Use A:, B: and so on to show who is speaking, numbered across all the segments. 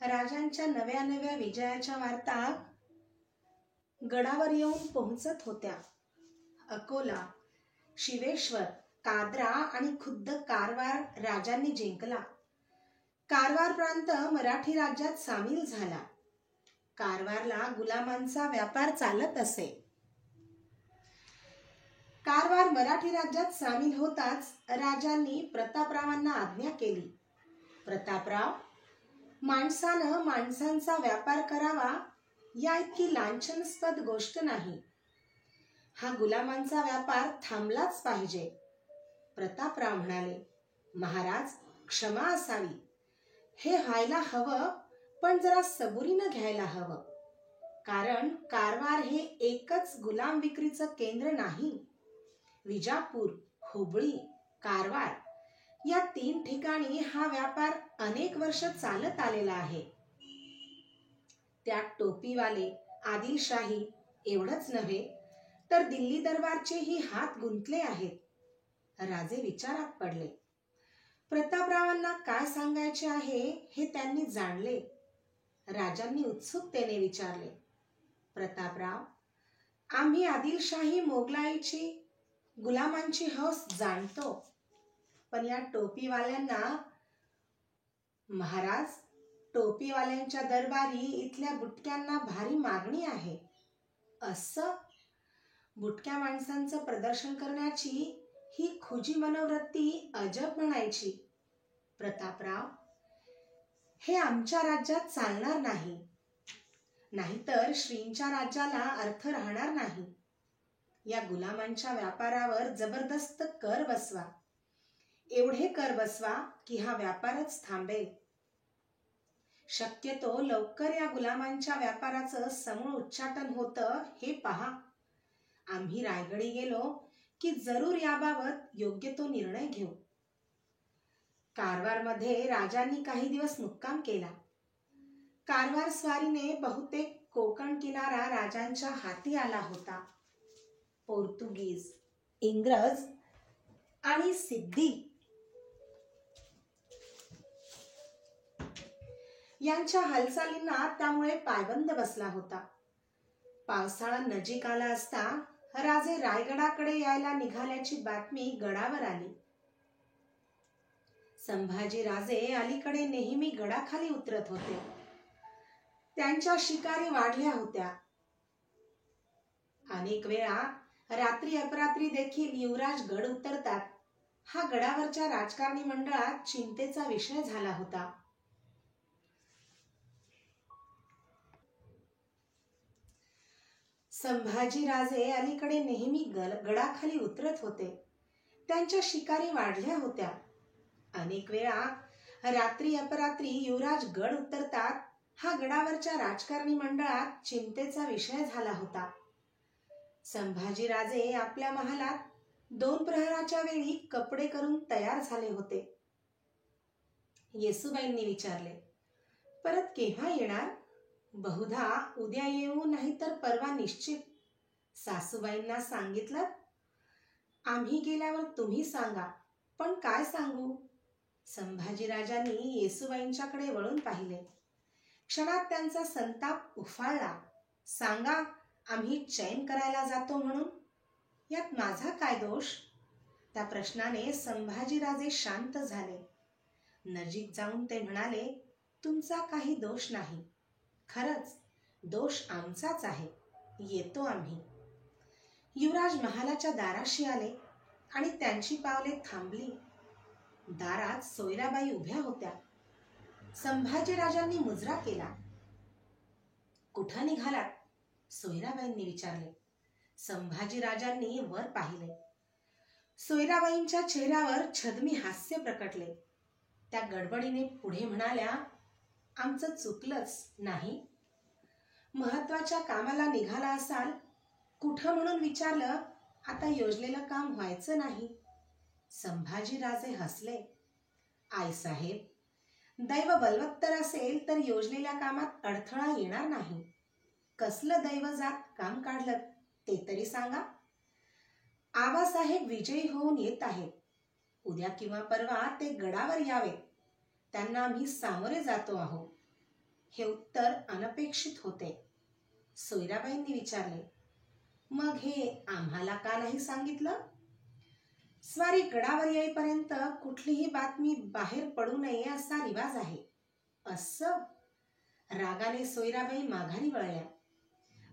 A: राजांच्या नव्या नव्या विजयाच्या वार्ता गडावर येऊन पोहोचत होत्या. अकोला, शिवेश्वर, काद्रा आणि खुद्द कारवार राजांनी जिंकला. कारवार प्रांत मराठी राज्यात सामील झाला. कारवारला गुलामांचा व्यापार चालत असे. कारवार मराठी राज्यात सामील होताच राजांनी प्रतापरावांना आज्ञा केली. प्रतापराव, माणसानं माणसांचा व्यापार करावा या इतकी लांछनस्पद गोष्ट नाही. हा गुलामांचा व्यापार थांबलाच पाहिजे. प्रतापराव म्हणाले, महाराज, क्षमा असावी. हे व्हायला हवं, पण जरा सबुरीनं घ्यायला हवं. कारण कारवार हे एकच गुलाम विक्रीचं केंद्र नाही. विजापूर, हुबळी, कारवार या 3 ठिकाणी हा व्यापार अनेक वर्ष चालत आलेला आहे. त्यात टोपीवाले, आदिलशाही एवढंच नव्हे तर दिल्ली दरबारचेही हात गुंतले आहेत. राजे विचारात पडले. प्रतापरावांना काय सांगायचे आहे हे त्यांनी जाणले. राजांनी उत्सुकतेने विचारले, प्रतापराव, आम्ही आदिलशाही, मोगलाईची, गुलामांची हौस जाणतो, पण या टोपीवाल्यांना, महाराज, टोपीवाल्यांच्या दरबारी इथल्या बुटक्यांना भारी मागणी आहे. असं? बुटक्या माणसांचं प्रदर्शन करण्याची ही खुजी मनोवृत्ती अजब म्हणायची. प्रतापराव, हे आमच्या राज्यात चालणार नाही. नाहीतर श्रींच्या राज्याला अर्थ राहणार नाही. या गुलामांच्या व्यापारावर जबरदस्त कर बसवा. एवढे कर बसवा की हा व्यापारच थांबेल. शक्यतो लवकर या गुलामांच्या व्यापाराचं समूळ उच्चाटन होतं हे पहा. आम्ही रायगडी गेलो की जरूर याबाबत योग्य तो निर्णय घेऊ. कारवारमध्ये राजांनी काही दिवस मुक्काम केला. कारवार स्वारीने बहुतेक कोकण किनारा राजांच्या हाती आला होता. पोर्तुगीज, इंग्रज आणि सिद्धी यांच्या हालचालींना त्यामुळे पायबंद बसला होता. पावसाळा नजीक आला असता राजे रायगडाकडे यायला निघाल्याची बातमी गडावर आली. संभाजी राजे अलीकडे नेहमी गडाखाली उतरत होते. त्यांच्या शिकारी वाढल्या होत्या. अनेक वेळा रात्री अपरात्री देखील युवराज गड उतरतात हा गडावरच्या राजकारणी मंडळात चिंतेचा विषय झाला होता. संभाजी राजे अलीकडे नेहमी गडाखाली उतरत होते. त्यांच्या शिकारी वाढल्या होत्या. अनेक वेळा रात्री अपरात्री युवराज गड उतरतात हा गडावरच्या राजकारणी मंडळात चिंतेचा विषय झाला होता. संभाजी राजे आपल्या महालात 2 प्रहराच्या वेळी कपडे करून तयार झाले होते. येसूबाईंनी विचारले, परत केव्हा येणार? बहुधा उद्या येऊ, नाही तर परवा निश्चित. सासूबाईंना सांगितलं? आम्ही गेल्यावर तुम्ही सांगा. पण काय सांगू? संभाजीराजांनी येसूबाईंच्याकडे वळून पाहिले. क्षणात त्यांचा संताप उफाळला. सांगा, आम्ही चैन करायला जातो म्हणून. यात माझा काय दोष? त्या प्रश्नाने संभाजीराजे शांत झाले. नजीक जाऊन ते म्हणाले, तुमचा काही दोष नाही. खरंच दोष आमचाच आहे. येतो आम्ही. युवराज महालाच्या दाराशी आले आणि त्यांची पावले थांबली. दारात सोयराबाई उभ्या होत्या. संभाजीराजांनी मुजरा केला. कुठं निघालात? सोयराबाईंनी विचारले. संभाजीराजांनी वर पाहिले. सोयराबाईंच्या चेहऱ्यावर छद्मी हास्य प्रकटले. त्या गडबडीने पुढे म्हणाल्या, आमचं चुकलंच नाही. महत्वाच्या कामाला निघाला असाल. कुठं म्हणून विचारलं. आता योजलेलं काम व्हायचं नाही. संभाजीराजे हसले. आईसाहेब, दैव बलवत्तर असेल तर योजलेल्या कामात अडथळा येणार नाही. कसलं दैवजात काम काढलं ते तरी सांगा. आबासाहेब विजयी होऊन येत आहेत. उद्या किंवा परवा ते गडावर यावेत. त्यांना आम्ही सामोरे जातो आहोत. हे उत्तर अनपेक्षित होते. सोयराबाईंनी विचारले, मग हे आम्हाला का नाही सांगितलं? स्वारी गडावर येईपर्यंत कुठलीही बातमी बाहेर पडू नये असा रिवाज आहे. असं? रागाने सोयराबाई माघारी वळल्या.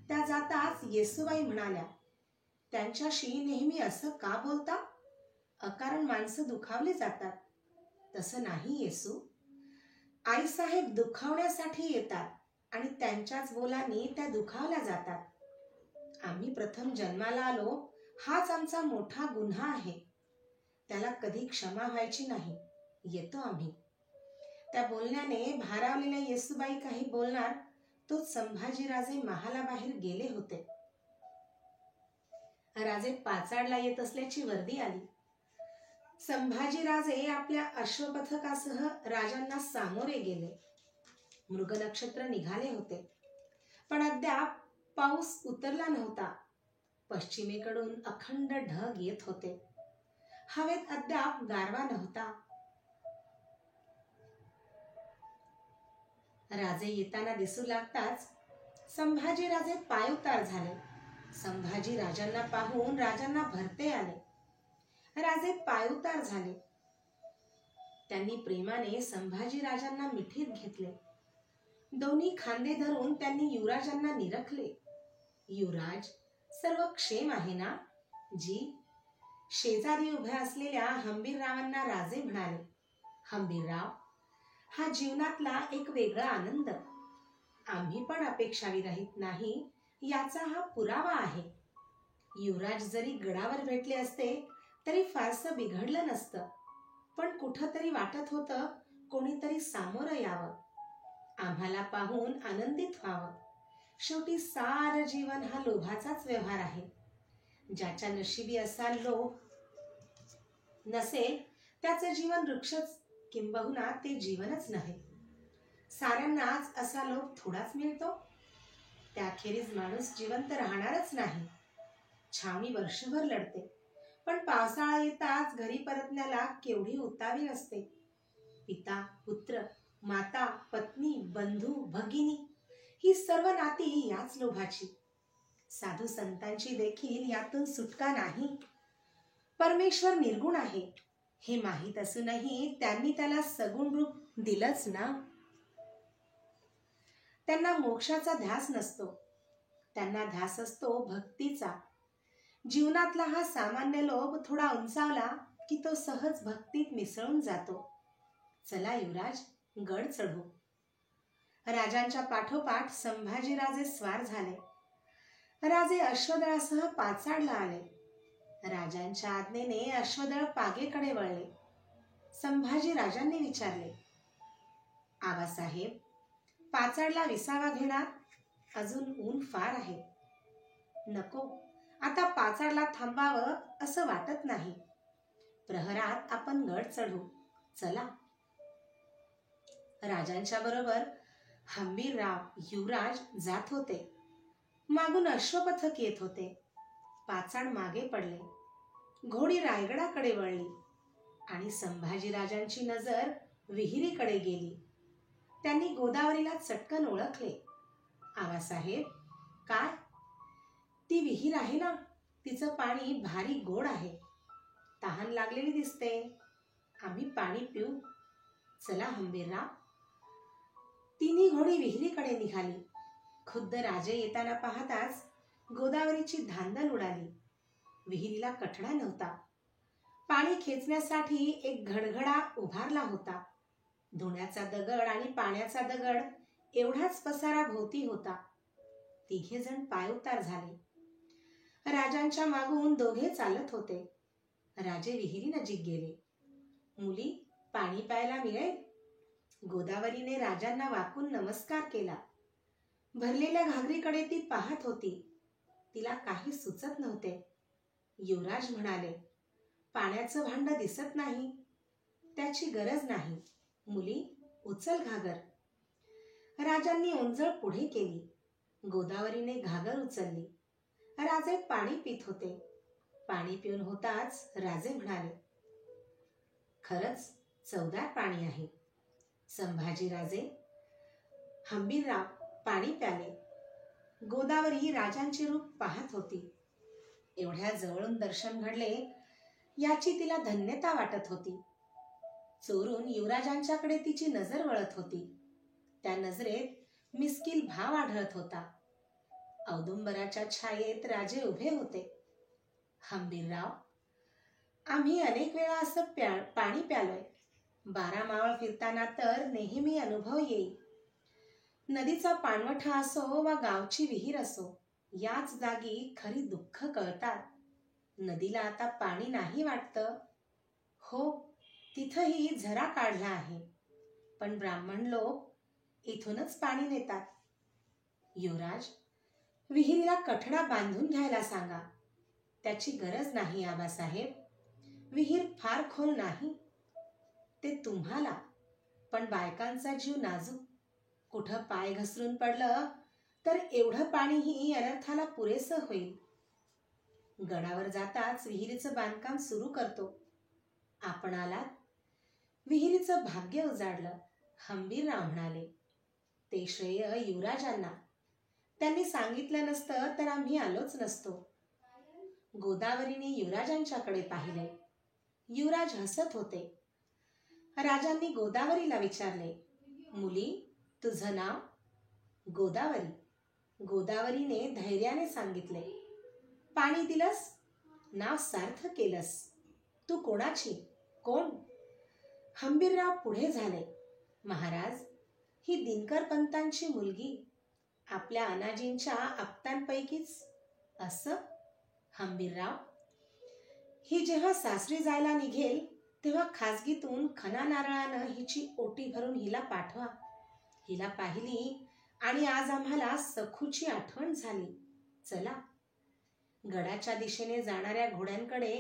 A: त्या जाताच येसूबाई म्हणाल्या, त्यांच्याशी नेहमी असं का बोलता? अकारण माणसं दुखावली जातात. तसं नाही येसू. आईसाहेब दुखावण्यासाठी येतात आणि त्यांच्याच बोलांनी त्या दुखावल्या जातात. आम्ही प्रथम जन्माला आलो हाच आमचा मोठा गुन्हा आहे. त्याला कधी क्षमा व्हायची नाही. येतो आम्ही. त्या बोलण्याने भारावलेल्या येसूबाई काही बोलणार तोच संभाजीराजे महालाबाहेर गेले होते. राजे पाचाडला येत असल्याची वर्दी आली. संभाजीराजे आपल्या अश्वपथकासह राजांना सामोरे गेले. मृग नक्षत्र निघाले होते, पण अद्याप पाऊस उतरला नव्हता. पश्चिमेकडून अखंड ढग येत होते. हवेत अद्याप गारवा नव्हता. राजे येताना दिसू लागताच संभाजीराजे पायउतार झाले. संभाजी राजांना पाहून राजांना भरते आले. राजे पायउतार झाले. त्यांनी प्रेमाने संभाजी राजांना मिठीत घेतले. दोन्ही खांदे धरून त्यांनी युवराजांना निरखले. युवराज, सर्व क्षेम आहे ना? जी. शेजारी उभ्या असलेल्या हंबीररावांना राजे म्हणाले, हंबीरराव, हा जीवनातला एक वेगळा आनंद. आम्ही पण अपेक्षाविरहित नाही याचा हा पुरावा आहे. युवराज जरी गडावर भेटले असते तरी फारसं बिघडलं नसतं, पण कुठंतरी वाटत होतं कोणीतरी सामोरं यावं, आम्हाला पाहून आनंदित व्हावं. शेवटी सारं जीवन हा लोभाचाच व्यवहार आहे. ज्याच्या नशिबी असा लोभ नसेल त्याचं जीवन वृक्षच किंबहुना ते जीवनच नव्हे. साऱ्यांनाच असा लोभ थोडाच मिळतो. त्याखेरीज माणूस जिवंत राहणारच नाही. छावणी वर्षभर लढते, पण पावसाळा येताच घरी परतण्याला केवढी उतावीळ असते. पिता, पुत्र, माता, पत्नी, बंधू, भगिनी ही सर्व नाती याच लोभाची. साधू संतांची देखील यातून सुटका नाही. परमेश्वर निर्गुण आहे हे माहीत असूनही त्यांनी त्याला सगुण रूप दिलंच ना. त्यांना मोक्षाचा ध्यास नसतो, त्यांना ध्यास असतो भक्तीचा. जीवनातला हा सामान्य लोभ थोडा उंचावला की तो सहज भक्तीत मिसळून जातो. चला युवराज, गड चढू. राजांच्या पाठोपाठ संभाजीराजे स्वार झाले. राजे अश्वदळासह पाचाडला आले. राजांच्या आज्ञेने अश्वदळ पागेकडे वळले. संभाजी राजांनी विचारले, आबासाहेब, पाचाडला विसावा घेणार? अजून ऊन फार आहे. नको, आता पाचाडला थांबावं असं वाटत नाही. प्रहरात आपण गड चढू. चला. राजांच्या बरोबर हंबीरराव, युवराज जात होते. मागून अश्वपथक येत होते. पाचाड मागे पडले. घोडी रायगडाकडे वळली आणि संभाजीराजांची नजर विहिरीकडे गेली. त्यांनी गोदावरीला चटकन ओळखले. आबासाहेब, काय? ती विहीर आहे ना, तिचं पाणी भारी गोड आहे. तहान लागलेली दिसते. आम्ही पाणी पिऊ. चला हंबीरराव. तिन्ही घोडी विहिरीकडे निघाली. खुद्द राजे येताना पाहताच गोदावरीची धांदल उडाली. विहिरीला कठडा नव्हता. पाणी खेचण्यासाठी एक घडघडा उभारला होता. धुण्याचा दगड आणि पाण्याचा दगड एवढाच पसारा भोवती होता. तिघे जण पायउतार झाले. राजांच्या मागून दोघे चालत होते. राजे विहिरी नजीक गेले. मुली, पाणी प्यायला मिळेल? गोदावरीने राजांना वाकून नमस्कार केला. भरलेल्या घागरीकडे ती पाहत होती. तिला काही सुचत नव्हते. युवराज म्हणाले, पाण्याचं भांड दिसत नाही. त्याची गरज नाही. मुली, उचल घागर. राजांनी ओंजळ पुढे केली. गोदावरीने घागर उचलली. राजे पाणी पित होते. पाणी पिऊन होताच राजे म्हणाले, खरंच चवदार पाणी आहे. संभाजीराजे, हंबीरराव पाणी प्याले. गोदावरी राजांचे रूप पाहत होती. एवढ्या जवळून दर्शन घडले याची तिला धन्यता वाटत होती. चोरून युवराजांच्याकडे तिची नजर वळत होती. त्या नजरेत मिस्किल भाव आढळत होता. औदुंबराच्या छायेत राजे उभे होते. हंबीरराव, आम्ही अनेक वेळा असं पाणी प्यालोय. 12 मावळ फिरताना तर नेहमी अनुभव येईल. नदीचा पाणवठा असो वा गावची विहीर असो, याच जागी खरी दुःख कळतात. नदीला आता पाणी नाही वाटतं. हो, तिथंही झरा काढला आहे, पण ब्राह्मण लोक इथूनच पाणी नेतात. युवराज, विहिरीला कठडा बांधून घ्यायला सांगा. त्याची गरज नाही आबासाहेब. विहीर फार खोल नाही. ते तुम्हाला, पण बायकांचा जीव नाजूक. कुठं पाय घसरून पडलं तर एवढं पाणीही अनर्थाला पुरेसं होईल. गडावर जाताच विहिरीचं बांधकाम सुरू करतो. आपण आलात. विहिरीचं भाग्य उजाडलं, हंबीरराव म्हणाले. ते श्रेय युवराजांना. त्यांनी सांगितलं नसतं तर आम्ही आलोच नसतो. गोदावरीने युवराजांच्याकडे पाहिले. युवराज हसत होते. राजांनी गोदावरीला विचारले, मुली, तुझं नाव? गोदावरी. गोदावरीने धैर्याने सांगितले. पाणी दिलंस, नाव सार्थ केलंस. तू कोणाची? कोण? हंबीरराव पुढे झाले. महाराज, ही दिनकर पंतांची मुलगी, आपल्या अनाजींच्या आप्तांपैकीच. असं? हंबीरराव, ही जेव्हा सासरी जायला निघेल तेव्हा खासगीतून खना नारळानं हिची ओटी भरून हिला पाठवा. हिला पाहिली आणि आज आम्हाला सखूची आठवण झाली. चला. गडाच्या दिशेने जाणाऱ्या घोड्यांकडे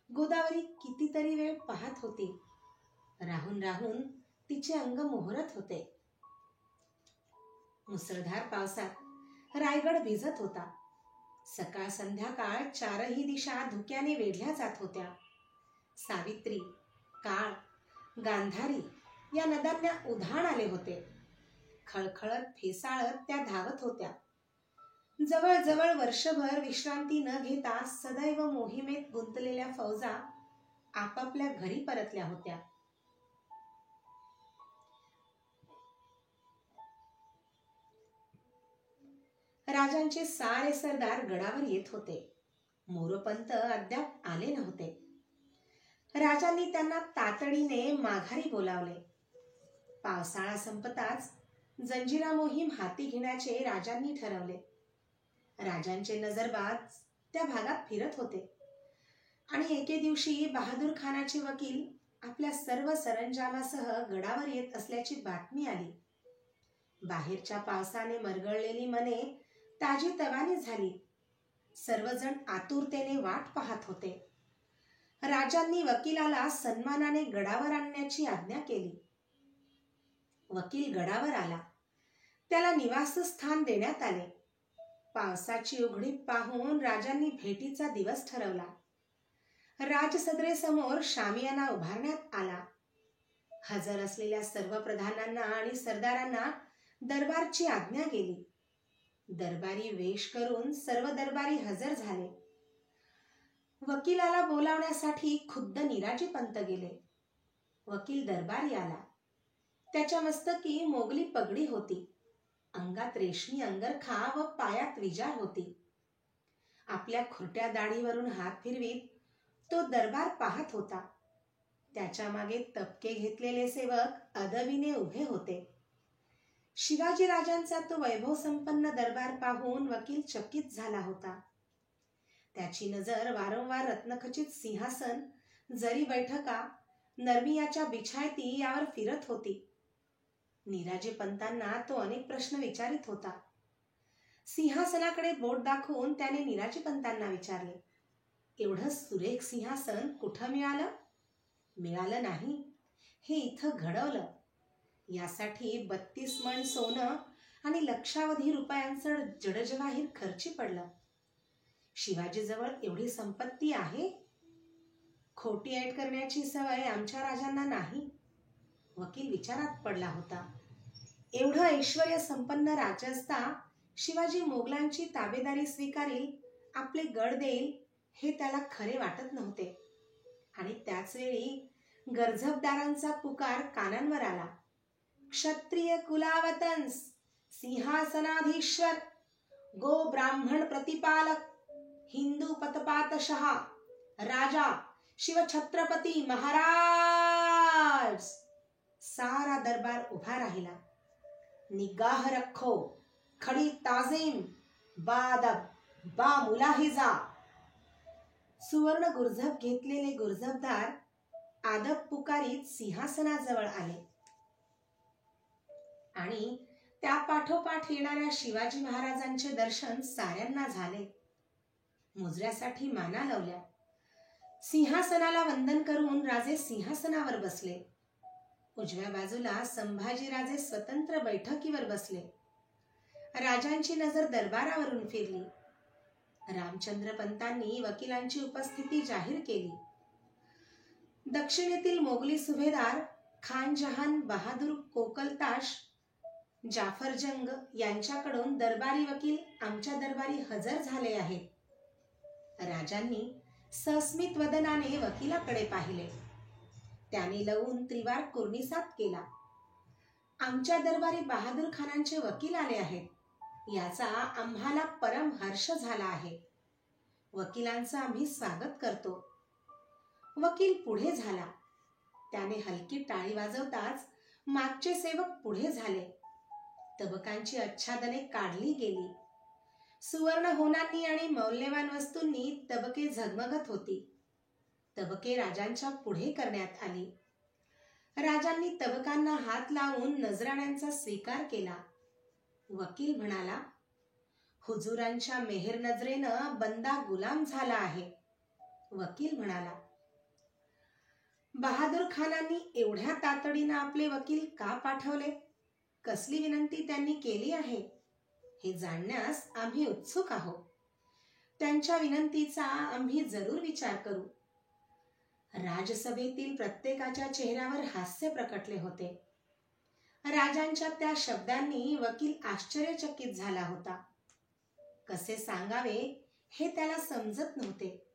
A: गोदावरी कितीतरी वेळ पाहत होती. राहून राहून तिचे अंग मोहरत होते. मुसळधार पावसात रायगड भिजत होता. सकाळ संध्याकाळ चारही दिशा धुक्याने वेढल्या जात होत्या. सावित्री, काळ, गांधारी या नद्यांना उधाण आले होते. खळखळत फेसाळत त्या धावत होत्या. जवळजवळ वर्षभर विश्रांती न घेता सदैव मोहिमेत गुंतलेल्या फौजा आपापल्या घरी परतल्या होत्या. राजांचे सारे सरदार गडावर येत होते. मोरोपंत अद्याप आले नव्हते. राजांनी त्यांना तातडीने माघारी बोलावले. पावसाळा संपताच जंजिरा मोहीम हाती घेण्याचे राजांनी ठरवले. राजांचे नजरबाज त्या भागात फिरत होते आणि एके दिवशी बहादूर खानाचे वकील आपल्या सर्व सरंजामासह गडावर येत असल्याची बातमी आली. बाहेरच्या पावसाने मरगळलेली मने ताजीतवानी झाली. सर्वजण आतुरतेने वाट पाहत होते. राजांनी वकिलाला सन्मानाने गडावर आणण्याची आज्ञा केली. वकील गडावर आला. त्याला निवासस्थान देण्यात आले. पावसाची उघडीप पाहून राजांनी भेटीचा दिवस ठरवला. राजसदरेसमोर शामियाना उभारण्यात आला. हजर असलेल्या सर्व प्रधानांना आणि सरदारांना दरबारची आज्ञा गेली. दरबारी वेश करून सर्व दरबारी हजर झाले. वकिलाला बोलावण्यासाठी खुद्द निराजी पंत गेले. वकील दरबारी आला. त्याच्या मस्तकी मोगली पगडी होती. अंगात रेशमी अंगरखा व पायात विजार होती. आपल्या खुरट्या दाढीवरून हात फिरवीत तो दरबार पाहत होता. त्याच्या मागे तपके घेतलेले सेवक अदबीने उभे होते. शिवाजी राजांचा तो वैभव संपन्न दरबार पाहून वकील चकित झाला होता. त्याची नजर वारंवार रत्नखचित सिंहासन, जरी बैठका, नरमियाच्या बिछायती यावर फिरत होती. निराजी पंतांना तो अनेक प्रश्न विचारित होता. सिंहासनाकडे बोट दाखवून त्याने निराजी पंतांना विचारले, एवढं सुरेख सिंहासन कुठं मिळालं? मिळालं नाही, हे इथं घडवलं. यासाठी 32 मण सोनं आणि लक्षावधी रुपयांचं जडजवाहीर खर्ची पडलं. शिवाजीजवळ एवढी संपत्ती आहे? खोटी ऐट करण्याची सवय आमच्या राजांना नाही. वकील विचारात पडला होता. एवढं ऐश्वर्य संपन्न राज्य असता शिवाजी मोगलांची ताबेदारी स्वीकारेल, आपले गड देईल हे त्याला खरे वाटत नव्हते. आणि त्याच वेळी गरजबदारांचा पुकार कानांवर आला. क्षत्रिय कुलावतंस, सिंहासनाधीश्वर, गो ब्राह्मण प्रतिपालक, हिंदू पतपातशः, राजा शिवछत्रपती महाराज. सारा दरबार उभा राहिला. निगाह रखो, खडी ताजीम, बादब बा मुलाहिजा. सुवर्ण गुरझप घेतलेले गुरझपदार आदब पुकारीत सिंहासनाजवळ आले आणि त्या पाठोपाठ येणाऱ्या शिवाजी महाराजांचे दर्शन साऱ्यांना झाले. मुजऱ्यासाठी माना लावल्या. सिंहासनाला वंदन करून राजे सिंहासनावर बसले. उजव्या बाजूला संभाजीराजे स्वतंत्र बैठकीवर बसले. राजांची नजर दरबारावरून फिरली. रामचंद्र पंतांनी वकिलांची उपस्थिती जाहीर केली. दक्षिणेतील मोगली सुभेदार खान जहान बहादूर कोकलताश जाफरजंग यांच्याकडून दरबारी वकील आमच्या दरबारी हजर झाले आहेत. राजांनी सस्मित वदनाने वकिलाकडे पाहिले. त्याने लवून त्रिवार कुर्निसात केला. आमच्या दरबारी बहादूर खानांचे वकील आले आहेत, याचा आम्हाला परम हर्ष झाला आहे. वकिलांचं आम्ही स्वागत करतो. वकील पुढे झाला. त्याने हलकी टाळी वाजवताच मागचे सेवक पुढे झाले. तबकांची आच्छादने काढली गेली. सुवर्ण होनांनी आणि मौल्यवान वस्तूंनी तबके झगमगत होती. तबके राजांच्या पुढे करण्यात आली. राजांनी तबकांना हात लावून नजराण्यांचा स्वीकार केला. वकील म्हणाला, हुजुरांच्या मेहर नजरेनं बंदा गुलाम झाला आहे. वकील म्हणाला, बहादूर खानांनी एवढ्या तातडीनं आपले वकील का पाठवले? कसली विनंती त्यांनी केली आहे हे जाणण्यास आम्ही उत्सुक आहोत. त्यांच्या विनंतीचा आम्ही जरूर विचार करू. राजसभेतील प्रत्येकाच्या चेहऱ्यावर हास्य प्रकटले होते. राजांच्या त्या शब्दांनी वकील आश्चर्यचकित झाला होता. कसे सांगावे हे त्याला समजत नव्हते.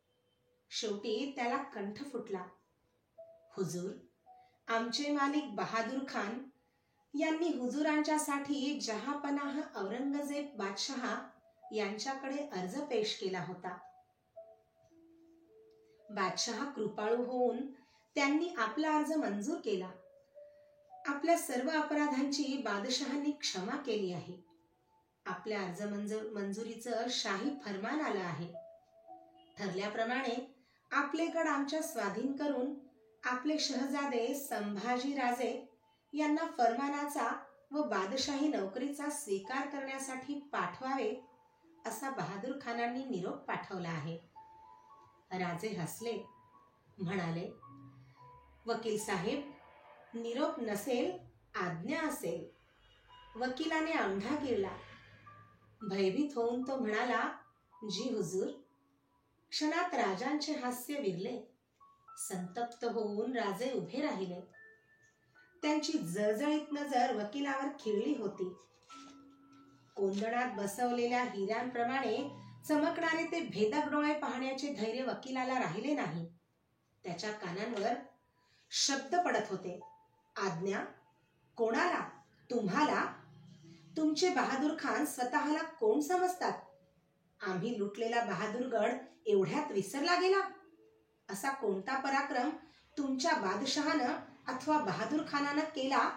A: शेवटी त्याला कंठ फुटला. हुजूर, आमचे मालिक बहादूर खान यांनी हुजुरांच्यासाठी जहापनाह औरंगजेब बादशहा यांच्याकडे अर्ज पेश केला होता. बादशहा कृपाळू होऊन त्यांनी आपला अर्ज मंजूर केला. आपल्या सर्व अपराधांची बादशहांनी क्षमा केली आहे. आपल्या अर्ज मंजुरीचं शाही फरमान आलं आहे. ठरल्याप्रमाणे आपले गड आमच्या स्वाधीन करून आपले शहजादे संभाजी राजे यांना फरमानाचा व बादशाही नोकरीचा स्वीकार करण्यासाठी पाठवावे असा बहादूर खानांनी निरोप पाठवला आहे. राजे हसले, म्हणाले, वकील साहेब, निरोप नसेल, आज्ञा असेल. वकिलाने अंगठा गिळला. भयभीत होऊन तो म्हणाला, जी हुजूर. क्षणात राजांचे हास्य विरले. संतप्त होऊन राजे उभे राहिले. त्यांची जळजळीत नजर वकिलावर खिळली होती. कोंदणात बसवलेल्या हिऱ्यांप्रमाणे चमकणारे ते भेदक डोळे पाहण्याचे धैर्य वकिलाला राहिले नाही. त्याच्या कानांवर शब्द पडत होते. आज्ञा? कोणाला? तुम्हाला? तुमचे बहादूर खान स्वतःला कोण समजतात? आम्ही लुटलेला बहादूरगड एवढ्यात विसरला गेला? असा कोणता पराक्रम तुमच्या बादशहानं अथवा बहादूर खानानं केला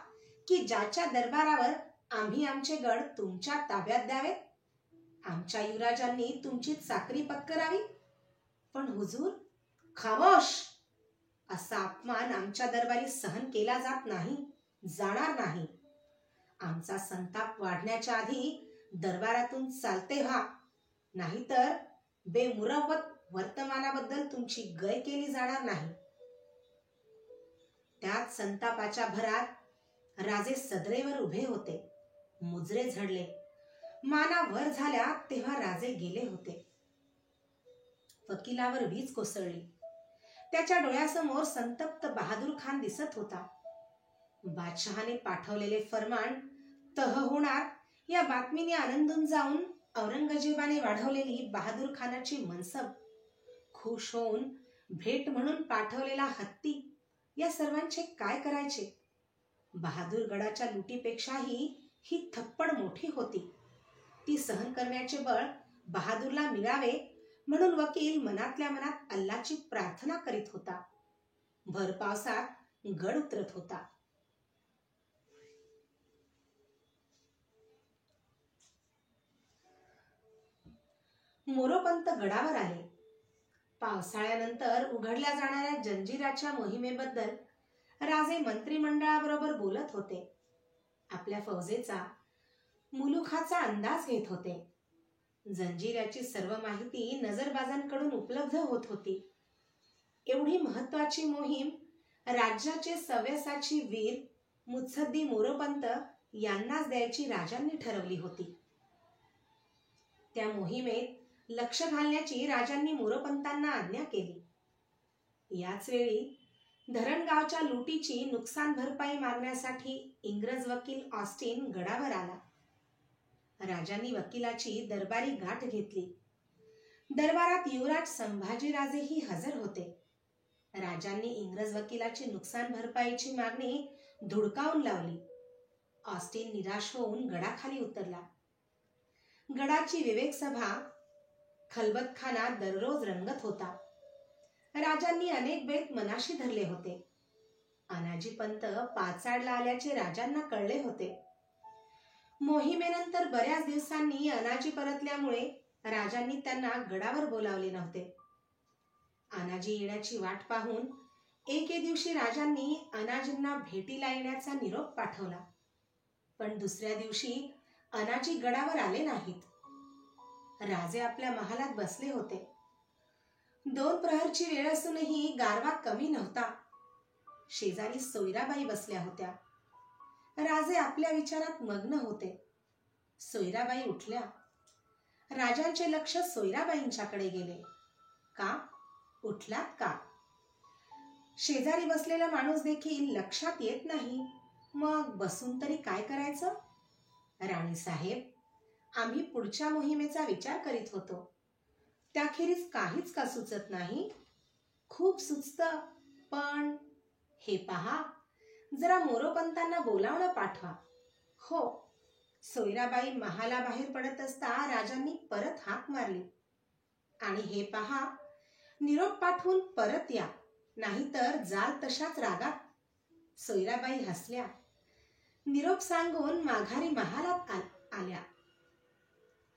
A: की ज्याच्या दरबारावर आम्ही आमचे गड तुमच्या ताब्यात द्यावे? आमच्या युवराजांनी तुमची चाकरी पत्करावी? पण हुजूर, खामोश! असा अपमान आमच्या दरबारी सहन केला जात नाही, जाणार नाही. आमचा संताप वाढण्याच्या आधी दरबारातून चालते व्हा, नाहीतर बेमुरवत वर्तमानाबद्दल तुमची गय केली जाणार नाही. त्यात संतापाच्या भरात राजे सदरेवर उभे होते. मुजरे झडले. माना वर झाल्या तेव्हा राजे गेले होते. वकिलावर वीज कोसळली. त्याच्या डोळ्यासमोर संतप्त बहादूर खान दिसत होता. बादशहाने पाठवलेले फरमान तह होणार या बातमीने आनंदून जाऊन औरंगजेबाने वाढवलेली बहादूर खानाची मनसब, खुश होऊन भेट म्हणून पाठवलेला हत्ती, या सर्वांचे काय करायचे? बहादूर गडाच्या लुटीपेक्षाही ही थप्पड मोठी होती. ती सहन करण्याचे बळ बहादूरला मिळावे म्हणून वकील मनातल्या मनात अल्लाची प्रार्थना करीत होता. भर पावसात गड उतरत होता. मोरोपंत गडावर आले. पावसाळ्यानंतर उघडल्या जाणाऱ्या जंजिराच्या मोहिमेबद्दल राजे मंत्रिमंडळाबरोबर बोलत होते. आपल्या फौजेचा, मुलुखाचा अंदाज घेत होते. जंजिऱ्याची सर्व माहिती नजरबाजांकडून उपलब्ध होत होती. एवढी महत्वाची मोहीम राज्याचे सव्यसाची वीर मुत्सद्दी मोरोपंत यांनाच द्यायची राजांनी ठरवली होती. त्या मोहिमेत लक्ष घालण्याची राजांनी मोरोपंतांना आज्ञा केली. याच वेळी धरणगावच्या लुटीची नुकसान भरपाई मागण्यासाठी इंग्रज वकील ऑस्टिन गडावर आला. राजांनी वकिलाची दरबारी गाठ घेतली. दरबारात युवराज संभाजीराजेही हजर होते. राजांनी इंग्रज वकिलाची नुकसान भरपाईची मागणी धुडकावून लावली. ऑस्टिन निराश होऊन गडाखाली उतरला. गडाची विवेक सभा खलबतखाना दररोज रंगत होता. राजांनी अनेक बेत मनाशी धरले होते. अनाजीपंत पाचाडला आल्याचे राजांना कळले होते. मोहिमेनंतर बऱ्याच दिवसांनी अनाजी परतल्यामुळे राजांनी त्यांना गडावर बोलावले नव्हते. अनाजी येण्याची वाट पाहून एके दिवशी राजांनी अनाजींना भेटीला येण्याचा निरोप पाठवला. पण दुसऱ्या दिवशी अनाजी गडावर आले नाहीत. राजे आपल्या महालात बसले होते. 2 प्रहरची वेळ असूनही गारवा कमी नव्हता. शेजारी सोयराबाई बसल्या होत्या. राजे आपल्या विचारात मग्न होते. सोयराबाई उठल्या. राजांचे लक्ष सोयराबाईंच्याकडे गेले. का उठलात का? शेजारी बसलेला माणूस देखील लक्षात येत नाही. मग बसून तरी काय करायचं? राणीसाहेब, आम्ही पुढच्या मोहिमेचा विचार करीत होतो. त्याखेरीज काहीच का सुचत नाही? खूप सुचतं, पण हे पहा, जरा मोरोपंतांना बोलावणं पाठवा. हो. सोयराबाई महालाबाहेर पडत असता राजांनी परत हाक मारली. आणि हे पहा, निरोप पाठवून परत या, नाहीतर जाल तशाच रागात. सोयराबाई हसल्या. निरोप सांगून माघारी महालात आल्या.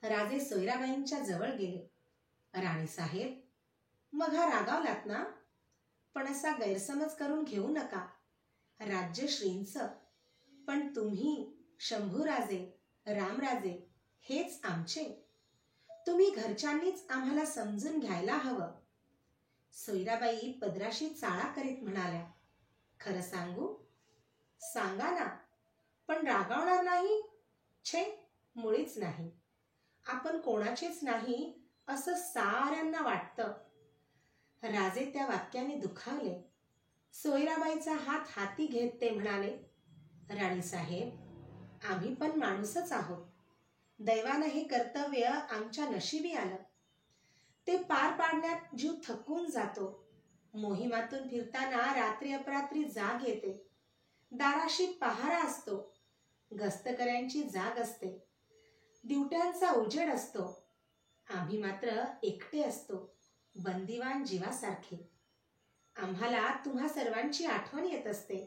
A: राजे सोयराबाईंच्या जवळ गेले. राणीसाहेब, मग हा रागावलात ना? पण असा गैरसमज करून घेऊ नका. राज्य श्रींचं, पण तुम्ही शंभूराजे, रामराजे हेच आमचे. तुम्ही घरच्यांनीच आम्हाला समजून घ्यायला हवं. सोयराबाई पदराशी चाळा करीत म्हणाल्या. खरं सांगू? सांगा ना, पण रागावणार नाही? छे, मुळीच नाही. आपण कोणाचेच नाही असं साऱ्यांना वाटतं. राजे त्या वाक्याने दुखावले. सोयराबाईचा हात हाती घेत ते म्हणाले, राणीसाहेब, आम्ही पण माणूसच आहोत. दैवानं हे कर्तव्य आमच्या नशिबी आलं. ते पार पाडण्यात जीव थकून जातो. मोहिमातून फिरताना रात्री अपरात्री जाग येते. दाराशी पहारा असतो. गस्तकऱ्यांची जाग असते. दिवट्यांचा उजेड असतो. आम्ही मात्र एकटे असतो, बंदिवान जीवासारखे. आम्हाला तुम्हा सर्वांची आठवण येत असते.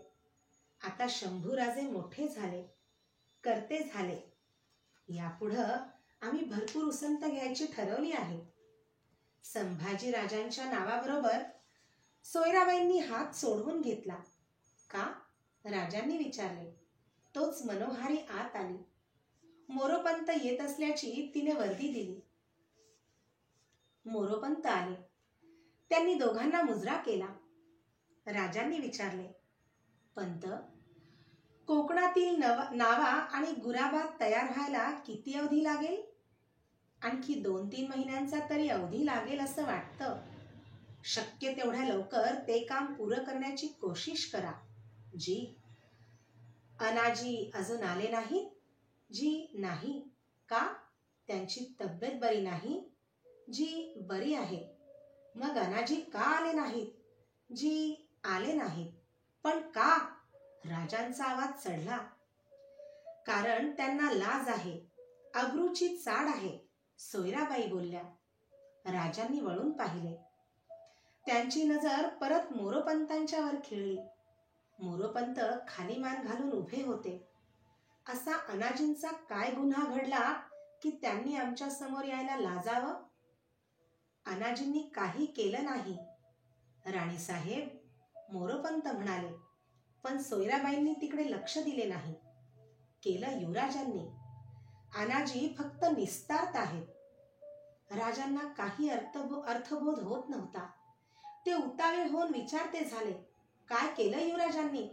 A: आता शंभूराजे मोठे झाले, कर्ते झाले. यापुढं आम्ही भरपूर उसंत घ्यायची ठरवली आहे. संभाजी राजांच्या नावाबरोबर सोयराबाईंनी हात सोडवून घेतला. का? राजांनी विचारले. तोच मनोहारी आत आली. मोरोपंत येत असल्याची तिने वर्दी दिली. मोरोपंत आले. त्यांनी दोघांना मुजरा केला. राजांनी विचारले, पंत, कोकणातील नावा आणि गुराबाद तयार व्हायला किती अवधी लागेल? आणखी 2-3 महिन्यांचा तरी अवधी लागेल असं वाटतं. शक्य तेवढ्या लवकर ते काम पुरं करण्याची कोशिश करा. जी. अनाजी अजून आले नाही? जी नाही. का? त्यांची तब्येत बरी नाही? जी बरी आहे. मग अनाजी का आले नाहीत? जी आले नाहीत. पण का? राजांचा आवाज चढला. कारण त्यांना लाज आहे, अब्रूची चाड आहे, सोयराबाई बोलल्या. राजांनी वळून पाहिले. त्यांची नजर परत मोरोपंतांच्यावर खिळली. मोरोपंत खाली मान घालून उभे होते. असा अनाजींचा काय गुन्हा घडला की त्यांनी आमच्या समोर यायला लाजावं? अनाजींनी काही केलं नाही. राणीसाहेब, मोरोपंत म्हणाले. पण सोयराबाईंनी तिकडे लक्ष दिले नाही. केलं युवराजांनी. अनाजी फक्त निस्तार्त आहेत. राजांना काही अर्थबोध होत नव्हता. ते उतावीळ होऊन विचारते झाले, काय केलं युवराजांनी?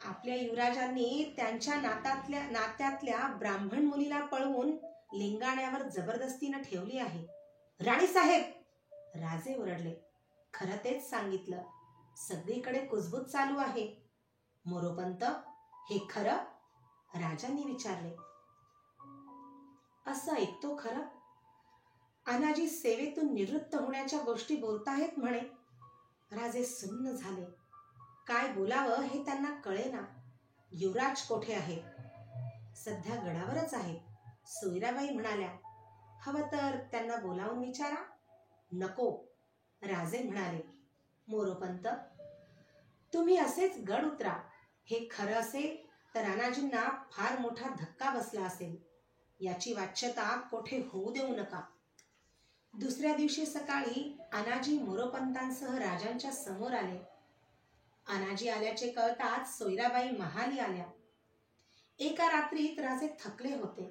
A: आपल्या युवराजांनी त्यांच्या नात्यातल्या ब्राह्मण मुलीला पळवून लिंगाण्यावर जबरदस्तीनं ठेवली आहे. राणीसाहेब, राजे ओरडले. खरं तेच सांगितलं. सगळीकडे कुजबूज चालू आहे. मोरोपंत, हे खरं? राजांनी विचारले. असं ऐकतो खरं? अनाजी सेवेतून निवृत्त होण्याच्या गोष्टी बोलताहेत म्हणे. राजे सुन्न झाले. काय बोलावं हे त्यांना कळेना. युवराज कोठे आहेत? सध्या गडावरच आहेत. सोयराबाई म्हणाल्या. हवं तर त्यांना बोलावून विचारा. नको, राजे म्हणाले. मोरोपंत, तुम्ही असेच गड उतरा. हे खरं असेल तर अनाजींना फार मोठा धक्का बसला असेल. याची वाच्यता कोठे होऊ देऊ नका. दुसऱ्या दिवशी सकाळी अनाजी मोरोपंतांसह राजांच्या समोर आले. अनाजी आल्याचे कळताच सोयराबाई महाली आल्या. एका रात्रीत राजे थकले होते.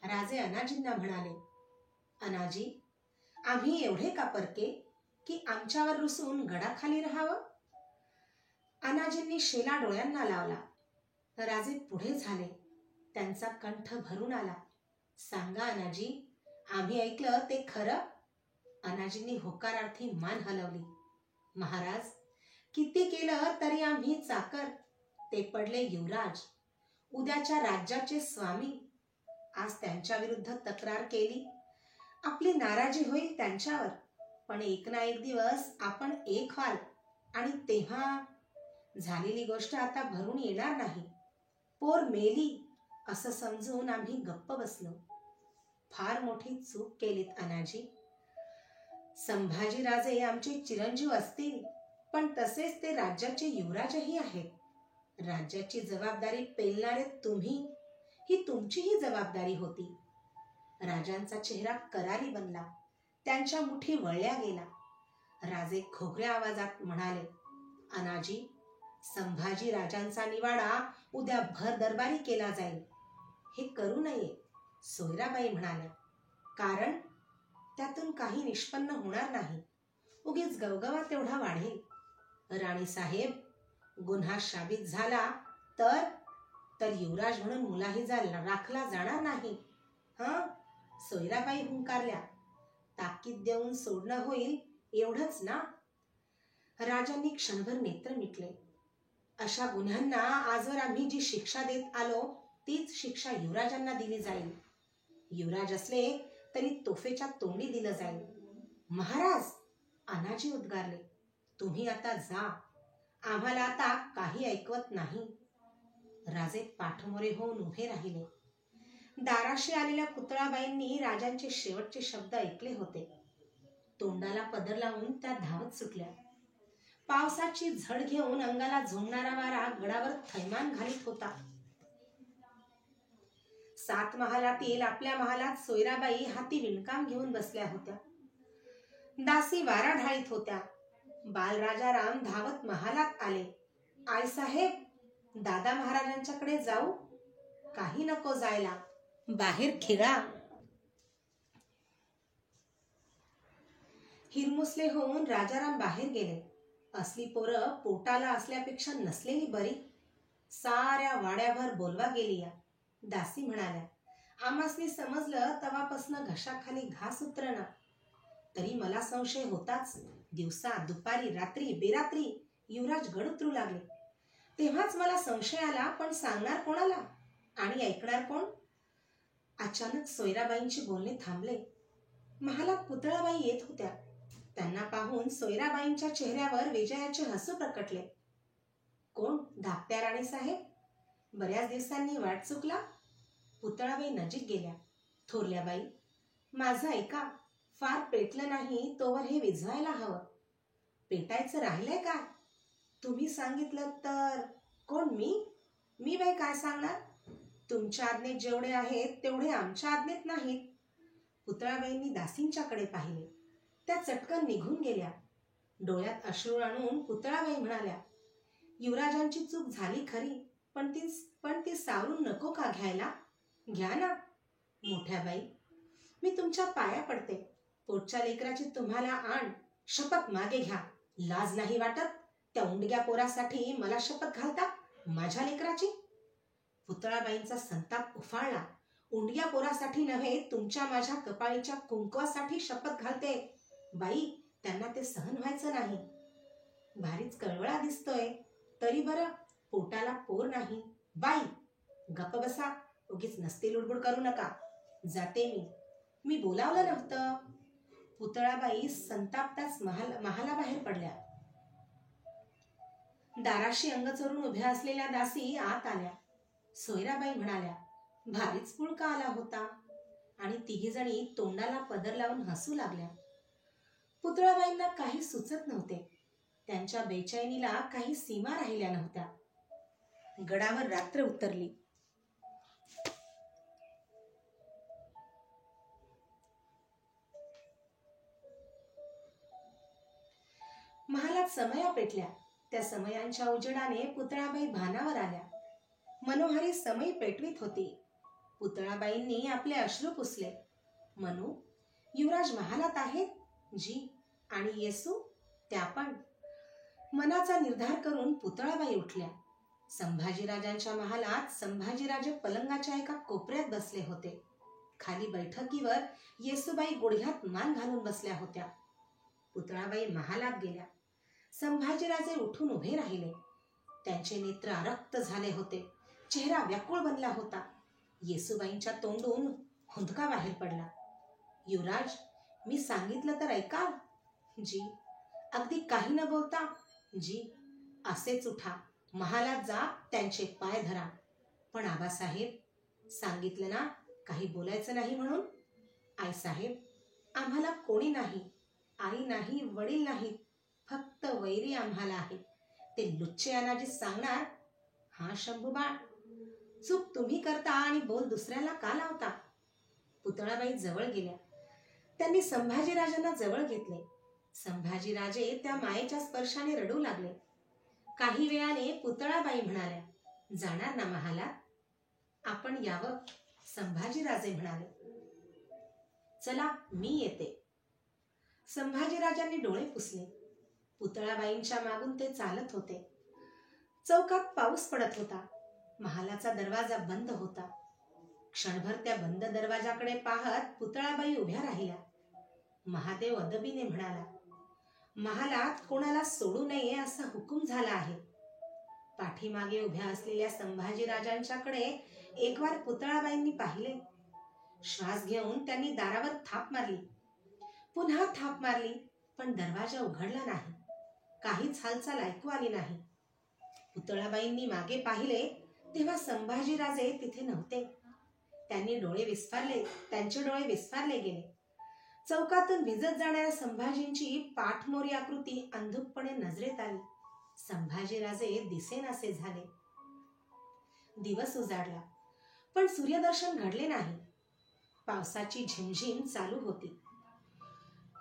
A: राजे अनाजींना म्हणाले, अनाजी, आम्ही एवढे का परके की आमच्यावर रुसून गडाखाली राहावं? अनाजींनी शेला डोळ्यांना लावला. राजे पुढे झाले. त्यांचा कंठ भरून आला. सांगा अनाजी, आम्ही ऐकलं ते खरं? अनाजींनी होकारार्थी मान हलवली. महाराज, किती केलं तरी आम्ही चाकर. ते पडले युवराज, उद्याच्या राज्याचे स्वामी. आज त्यांच्या विरुद्ध तक्रार केली. आपली नाराजी होईल त्यांच्यावर, पण एक ना एक दिवस आपण एक व्हाल आणि तेव्हा झालेली गोष्ट आता भरून येणार नाही. पोर मेली असं समजून आम्ही गप्प बसलो. फार मोठी चूक केलीत अनाजी. संभाजीराजे आमचे चिरंजीव असतील, पण तसेच ते राज्याचे युवराजही आहेत. राज्याची जबाबदारी पेलणारे तुम्ही, ही तुमचीही जबाबदारी होती. राजांचा चेहरा करारी बनला. त्यांच्या मुठी वळल्या गेला. राजे खोकऱ्या आवाजात म्हणाले, अनाजी, संभाजी राजांचा निवाडा उद्या भर दरबारी केला जाईल. हे करू नये, सोयराबाई म्हणाल्या. कारण त्यातून काही निष्पन्न होणार नाही. उगीच गवगवा तेवढा वाढेल. राणीसाहेब, गुन्हा साबित झाला तर युवराज म्हणून मुलाहिजा राखला जाणार नाही. हं, सोयराबाई हुंकारल्या. ताकीद देऊन सोडणं होईल एवढंच ना? राजांनी क्षणभर नेत्र मिटले. अशा गुन्ह्यांना आजवर आम्ही जी शिक्षा देत आलो तीच शिक्षा युवराजांना दिली जाईल. युवराज असले तरी तोफेच्या तोंडी दिलं जाईल. महाराज, अनाजी उद्गारले, तुम्ही आता जा. आम्हाला आता काही ऐकवत नाही. राजे पाठमोरे होऊन उभे राहिले. दाराशी आलेल्या पुतळाबाईंनी राजांचे शेवटचे शब्द ऐकले होते. तोंडाला पदर लावून त्या धावत सुटल्या. पावसाची झड घेऊन अंगाला झोंबणारा वारा गडावर थैमान घालीत होता. 7 महालातील आपल्या महालात सोयराबाई हाती विणकाम घेऊन बसल्या होत्या. दासी वारा ढाळीत होत्या. बालराजाराम धावत महालात आले. आईसाहेब, दादा महाराजांच्याकडे जाऊ? काही नको जायला, बाहेर खेळा. हिरमुसले होऊन राजाराम बाहेर गेले. असली पोरं पोटाला असल्यापेक्षा नसलेली बरी. साऱ्या वाड्याभर बोलवा गेली या. दासी म्हणाल्या, आमासनी समजलं तवापासनं घशाखाली घास उतरना. तरी मला संशय होताच. दिवसा, दुपारी, रात्री, बेरात्री युवराज गड उतरू लागले. तेव्हाच मला संशय आला, पण सांगणार कोणाला? आणि ऐकणार कोण? अचानक सोयराबाईंची बोलणे थांबले. महालात पुतळाबाई येत होत्या. त्यांना पाहून सोयराबाईंच्या चेहऱ्यावर विजयाचे हसू प्रकटले. कोण? धाकट्या राणीसाहेब? बऱ्याच दिवसांनी वाट चुकला. पुतळाबाई नजीक गेल्या. थोरल्या बाई, माझं ऐका. फार पेटलं नाही तोवर हे विझवायला हवं. पेटायचं राहिलंय काय? तुम्ही सांगितलं तर. कोण? मी बाई काय सांगणार? तुमच्या आज्ञेत जेवढे आहेत तेवढे आमच्या आज्ञेत नाहीत. पुतळाबाईंनी दासींच्याकडे पाहिले. त्या चटकन निघून गेल्या. डोळ्यात अश्रू आणून पुतळाबाई म्हणाल्या, युवराजांची चूक झाली खरी, पण ती सावरून नको का घ्यायला? घ्या ना. मोठ्या बाई, मी तुमच्या पाया पडते. पोटच्या लेकराची तुम्हाला आण. शपथ मागे घ्या. लाज नाही वाटत? त्या उंडग्या पोरासाठी मला शपथ घालता? माझ्या लेकराची? पुतळाबाईंचा संताप उफाळला. उंडग्या पोरासाठी नव्हे, तुमच्या माझ्या कपाळीच्या कुंकवासाठी शपथ घालते. बाई, त्यांना ते सहन व्हायचं नाही. भारीच कळवळा दिसतोय. तरी बरं, पोटाला पोर नाही. बाई, गप्प बसा. उगीच नसती लुडबुड करू नका. जाते मी बोलावलं नव्हतं. पुतळाबाई संतापताच महालाबाहेर पडल्या. दाराशी अंग चोरून उभ्या असलेल्या दासी आत आल्या. सोयराबाई म्हणाल्या, भारीच पुळका आला होता. आणि तिघीजणी तोंडाला पदर लावून हसू लागल्या. पुतळाबाईंना काही सुचत नव्हते. त्यांच्या बेचैनीला काही सीमा राहिल्या नव्हत्या. गडावर रात्र उतरली. महालात समया पेटल्या. त्या समयांच्या उजेडाने पुतळाबाई भानावर आल्या. मनोहारी समई पेटवीत होती. पुतळाबाईंनी आपले अश्रू पुसले. मनू, युवराज महालात आहेत? जी. आणि येसू? त्या पण. मनाचा निर्धार करून पुतळाबाई उठल्या. संभाजीराजांच्या महालात संभाजीराजे पलंगाच्या एका कोपऱ्यात बसले होते. खाली बैठकीवर येसूबाई गुडघ्यात मान घालून बसल्या होत्या. पुतळाबाई महालात गेल्या. संभाजीराजे उठून उभे राहिले. त्यांचे नेत्र आरक्त झाले होते. चेहरा व्याकुळ बनला होता. येसूबाईंच्या तोंडून हुंदका बाहेर पडला. युवराज, मी सांगितलं तर ऐकाल? जी. अगदी काही न बोलता? जी. असेच उठा. महालात जा. त्यांचे पाय धरा. पण आबासाहेब, सांगितलं ना काही बोलायचं नाही म्हणून? आईसाहेब, आम्हाला कोणी नाही. आई नाही, वडील नाहीत. फक्त वैरी आम्हाला आहेत. ते लुच्चे अनाजी सांगणार? हा शंभूबाळ, चूक तुम्ही करता आणि बोल दुसऱ्याला का लावता? पुतळाबाई जवळ गेल्या. त्यांनी संभाजीराजांना जवळ घेतले. संभाजीराजे त्या मायेच्या स्पर्शाने रडू लागले. काही वेळाने पुतळाबाई म्हणाल्या, जाणार ना महालात? आपण यावं. संभाजीराजे म्हणाले, चला, मी येते. संभाजीराजांनी डोळे पुसले. पुतळाबाईंच्या मागून ते चालत होते. चौकात पाऊस पडत होता. महालाचा दरवाजा बंद होता. क्षणभर त्या बंद दरवाजाकडे पाहत पुतळाबाई उभ्या राहिल्या. महादेव अदबीने म्हणाला, महालात कोणाला सोडू नये असा हुकूम झाला आहे. पाठीमागे उभ्या असलेल्या संभाजीराजांच्याकडे एकवार पुतळाबाईंनी पाहिले. श्वास घेऊन त्यांनी दारावर थाप मारली. पुन्हा थाप मारली, पण दरवाजा उघडला नाही. काहीच हालचाल ऐकू आली नाही. पुतळाबाईंनी मागे पाहिले तेव्हा संभाजीराजे तिथे नव्हते. त्यांचे डोळे विस्फारले गेले. चौकातून भिजत जाणाऱ्या संभाजींची पाठमोरी आकृती अंधुकपणे नजरेत आली. संभाजीराजे दिसेनासे झाले. दिवस उजाडला, पण सूर्यदर्शन घडले नाही. पावसाची झिमझिम चालू होती.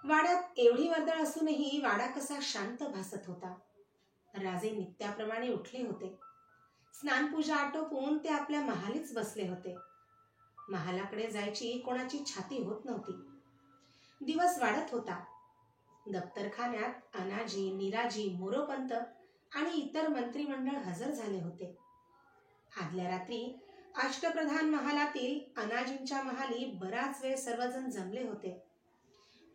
A: वाड्यात एवढी वर्दळ असूनही वाडा कसा शांत भासत होता. राजे नित्याप्रमाणे उठले होते. स्नानपूजा आटोपून ते आपल्या महालीच बसले होते. महालाकडे जायची कोणाची छाती होत नव्हती. दिवस वाढत होता. दप्तरखान्यात अनाजी, निराजी, मोरोपंत आणि इतर मंत्रिमंडळ हजर झाले होते. आदल्या रात्री अष्टप्रधान महालातील अनाजींच्या महाली बराच वेळ सर्वजण जमले होते.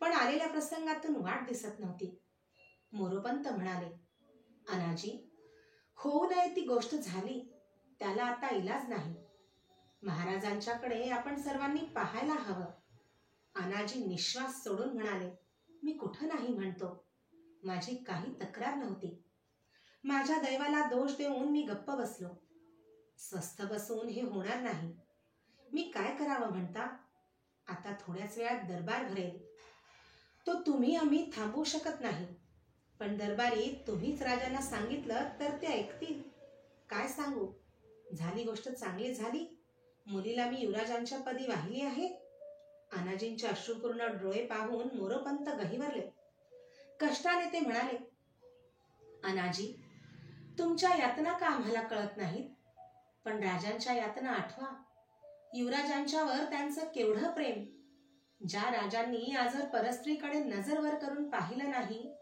A: पण आलेल्या प्रसंगातून वाट दिसत नव्हती. मोरोपंत म्हणाले, अनाजी, होऊ नये ती गोष्ट झाली. त्याला आता इलाज नाही. महाराजांच्याकडे आपण सर्वांनी पाहायला हवं. अनाजी निश्वास सोडून म्हणाले, मी कुठं नाही म्हणतो. माझी काही तक्रार नव्हती. माझ्या दैवाला दोष देऊन मी गप्प बसलो. स्वस्थ बसून हे होणार नाही. मी काय करावं म्हणता? आता थोड्याच वेळात दरबार भरेल. तो तुम्ही आम्ही थांबवू शकत नाही. पण दरबारी तुम्हीच राजांना सांगितलं तर ते ऐकतील. काय सांगू? झाली गोष्ट चांगली झाली. मुलीला मी युवराजांच्या पदी वाहिली आहे. अनाजींचे अश्रुपूर्ण डोळे पाहून मोरोपंत गहिवरले. कष्टाने ते म्हणाले, अनाजी, तुमच्या यातना का आम्हाला कळत नाहीत? पण राजांच्या यातना आठवा. युवराजांच्यावर त्यांचं केवढं प्रेम. ज्या राजांनी आजवर परस्त्रीकडे नजर वर करून पाहिलं नाही,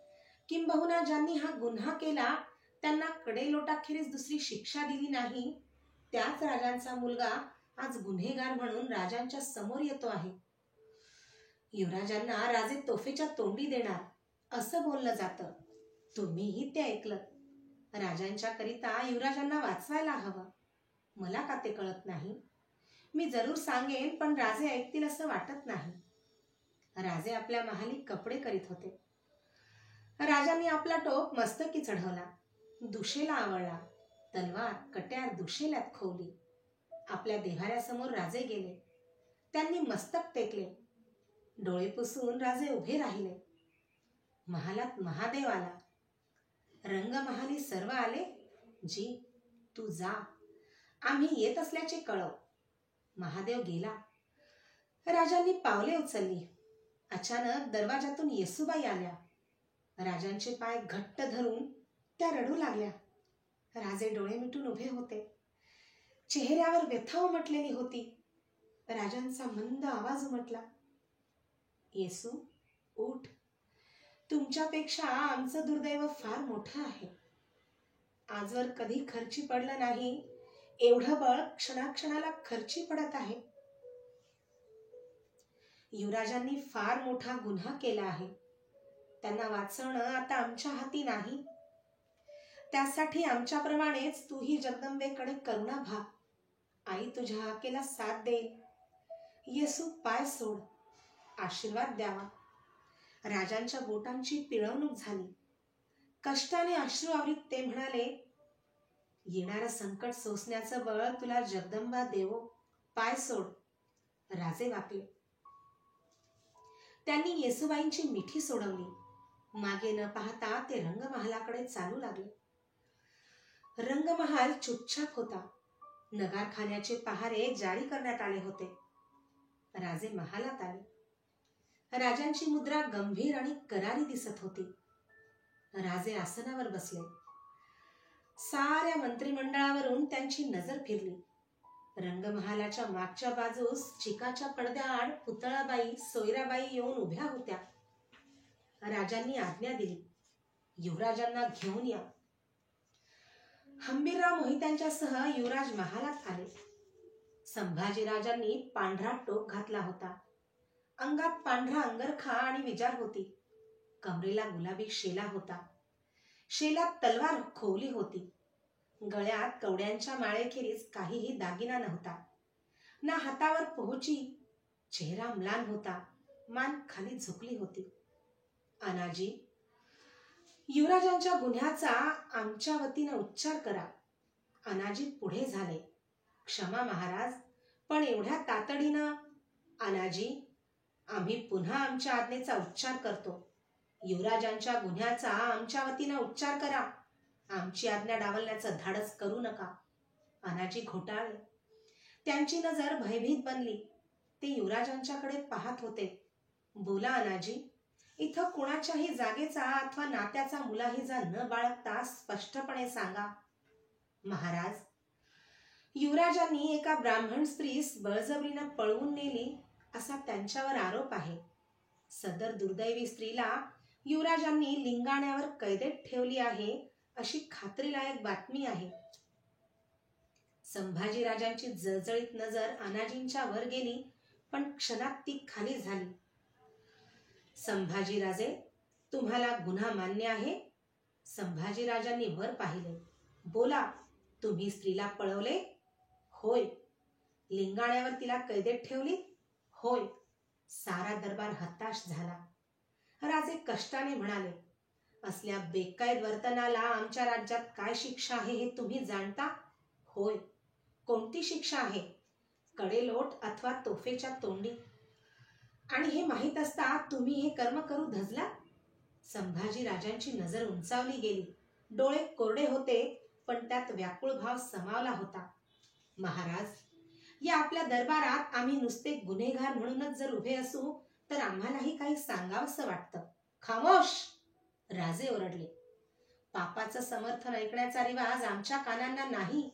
A: किंबहुना ज्यांनी हा गुन्हा केला त्यांना कडेलोटाखेरीज दुसरी शिक्षा दिली नाही, त्याच राजांचा मुलगा आज गुन्हेगार म्हणून राजांच्या समोर येतो आहे. युवराजांना राजे तोफेच्या तोंडी देणार असं बोललं जातं. तुम्हीही ते ऐकलं. राजांच्या करिता युवराजांना वाचवायला हवं. मला का ते कळत नाही? मी जरूर सांगेन, पण राजे ऐकतील असं वाटत नाही. राजे आपल्या महाली कपडे करीत होते. राजांनी आपला टोप मस्तकी चढवला. दुशेला आवळला. तलवार कट्यार दुशेल्यात खोवली. आपल्या देव्हाऱ्यासमोर राजे गेले. त्यांनी मस्तक टेकले. डोळे पुसून राजे उभे राहिले. महालात महादेव आला. रंगमहाली सर्व आले. जी, तू जा. आम्ही येत असल्याचे कळव. महादेव गेला. राजांनी पावले उचलली. अचानक दरवाजातून येसूबाई आल्या. राजांचे पाय घट्ट धरून त्या रडू लागल्या. राजे डोळे मिटून उभे होते. चेहऱ्यावर व्यथा उमटलेली होती. राजांचा मंद आवाज उमटला, येसू, उठ. तुमच्यापेक्षा आमचं दुर्दैव फार मोठं आहे. आजवर कधी खर्ची पडलं नाही एवढं बळ क्षणाक्षणाला खर्ची पडत आहे. युवराजांनी फार मोठा गुन्हा केला आहे. त्यांना वाचवणं आता आमच्या हाती नाही. त्यासाठी आमच्याप्रमाणेच तूही जगदंबेकडे करुणा भाग. आई तुझ्या हाकेला साथ देईल. येसू, पाय सोड. आशीर्वाद द्यावा. राजांच्या बोटांची पिळवणूक झाली. कष्टाने अश्रू आवरीत ते म्हणाले, येणारं संकट सोसण्याचं बळ तुला जगदंबा देवो. पाय सोड. राजे वाकले. त्यांनी येसूबाईंची मिठी सोडवली. मागे न पाहता ते रंगमहालाकडे चालू लागले. रंगमहाल चुपचाप होता. नगारखान्याचे पहारे जारी करण्यात आले होते. राजे महालात आले. राजांची मुद्रा गंभीर आणि करारी दिसत होती. राजे आसनावर बसले. साऱ्या मंत्रिमंडळावरून त्यांची नजर फिरली. रंगमहालाच्या मागच्या बाजूस चिकाच्या पडद्याआड पुतळाबाई, सोयराबाई येऊन उभ्या होत्या. राजांनी आज्ञा दिली, युवराजांना घेऊन या. हंबीरराव मोहित्यांच्यासह युवराज महालात आले. संभाजीराजांनी पांढरा टोप घातला होता. अंगात पांढरा अंगरखा आणि विजार होती. कमरेला गुलाबी शेला होता. शेलात तलवार खोवली होती. गळ्यात कवड्यांच्या माळेखेरीज काहीही दागिना नव्हता. ना हातावर पोहोची. चेहरा म्लान होता. मान खाली झुकली होती. अनाजी, युवराजांच्या गुन्ह्याचा आमच्या वतीनं उच्चार करा. अनाजी पुढे झाले. क्षमा महाराज, पण एवढ्या तातडीनं? अनाजी, आम्ही पुन्हा आमच्या आज्ञेचा उच्चार करतो. युवराजांच्या गुन्ह्याचा आमच्या वतीनं उच्चार करा. आमची आज्ञा डावलण्याचं धाडस करू नका. अनाजी घोटाळले. त्यांची नजर भयभीत बनली. ते युवराजांच्याकडे पाहत होते. बोला अनाजी. इथं कुणाच्याही जागेचा अथवा नात्याचा मुलाहिजा न बाळगता स्पष्टपणे सांगा. महाराज, युवराजांनी एका ब्राह्मण स्त्रीस बळजबरीनं पळवून नेली असा त्यांच्यावर आरोप आहे. सदर दुर्दैवी स्त्रीला युवराजांनी लिंगाण्यावर कैदेत ठेवली आहे अशी खात्रीलायक बातमी आहे. संभाजीराजांची जळजळीत नजर अनाजींच्या वर गेली, पण क्षणात ती खाली झाली. संभाजीराजे, तुम्हाला गुन्हा मान्य आहे? संभाजीराजांनी वर पाहिले. बोला, तुम्ही स्त्रीला पळवले? होय. लिंगाण्यावर तिला कैदेत ठेवली? होय. सारा दरबार हताश झाला. राजे कष्टाने म्हणाले, असल्या बेकायद वर्तनाला आमच्या राज्यात काय शिक्षा आहे हे तुम्ही जाणता? होय. कोणती शिक्षा आहे? कडेलोट अथवा तोफेच्या तोंडी. आणि हे माहीत असता तुम्ही हे कर्म करू धजला? संभाजी राजांची नजर उंचावली गेली. डोळे कोरडे होते, पण त्यात व्याकुळ भाव समावला होता. महाराज, या आपल्या दरबारात आम्ही नुसते गुन्हेगार म्हणूनच जर उभे असू तर आम्हालाही काही सांगावंसं वाटतं. खामोश! राजे ओरडले. पापाचं समर्थन ऐकण्याचा रिवाज आमच्या कानांना नाही.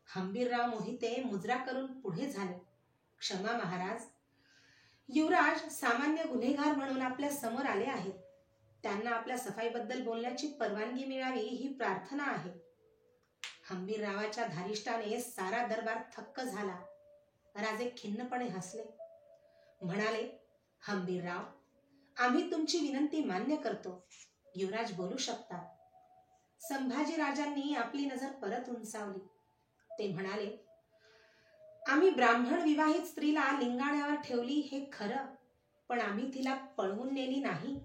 A: हंबीरराव मोहिते मुजरा करून पुढे झाले. क्षमा महाराज. युवराज सामान्य गुन्हेगार म्हणून आपल्या समोर आले आहेत. त्यांना आपल्या सफाईबद्दल बोलण्याची परवानगी मिळावी ही प्रार्थना आहे. हंबीररावाच्या धारिष्टाने सारा दरबार थक्क झाला. राजे खिन्नपणे हसले. म्हणाले, हंबीरराव, आम्ही तुमची विनंती मान्य करतो. युवराज बोलू शकतात. संभाजी राजांनी आपली नजर परत उंचावली. ते म्हणाले, आम्ही ब्राह्मण विवाहित स्त्रीला लिंगाण्यावर ठेवली हे खरं, पण आम्ही तिला पळवून नेली नाही.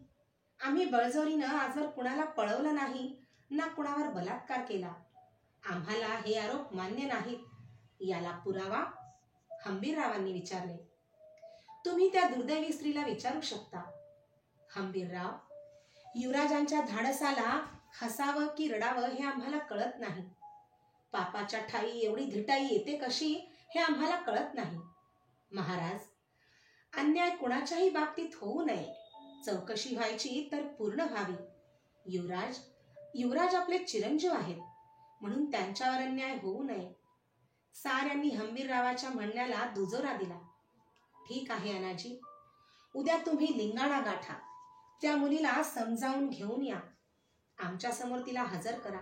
A: आम्ही बळजबरीनं आजवर कुणाला पळवलं नाही ना कुणावर बलात्कार केला. आम्हाला हे आरोप मान्य नाहीत. याला पुरावा? हंबीररावांनी विचारले. तुम्ही त्या दुर्दैवी स्त्रीला विचारू शकता. हंबीरराव, युवराजांच्या धाडसाला हसावं की रडावं हे आम्हाला कळत नाही. पापाच्या ठाई एवढी धिटाई येते कशी हे आम्हाला कळत नाही. महाराज, अन्याय कुणाच्याही बाबतीत होऊ नये. चौकशी व्हायची तर पूर्ण व्हावी. युवराज आपले चिरंजीव आहेत, म्हणून त्यांच्यावर अन्याय होऊ नये. साऱ्यांनी हंबीररावाच्या म्हणण्याला दुजोरा दिला. ठीक आहे अनाजी, उद्या तुम्ही लिंगाणा गाठा. त्या मुलीला समजावून घेऊन या. आमच्या समोर तिला हजर करा.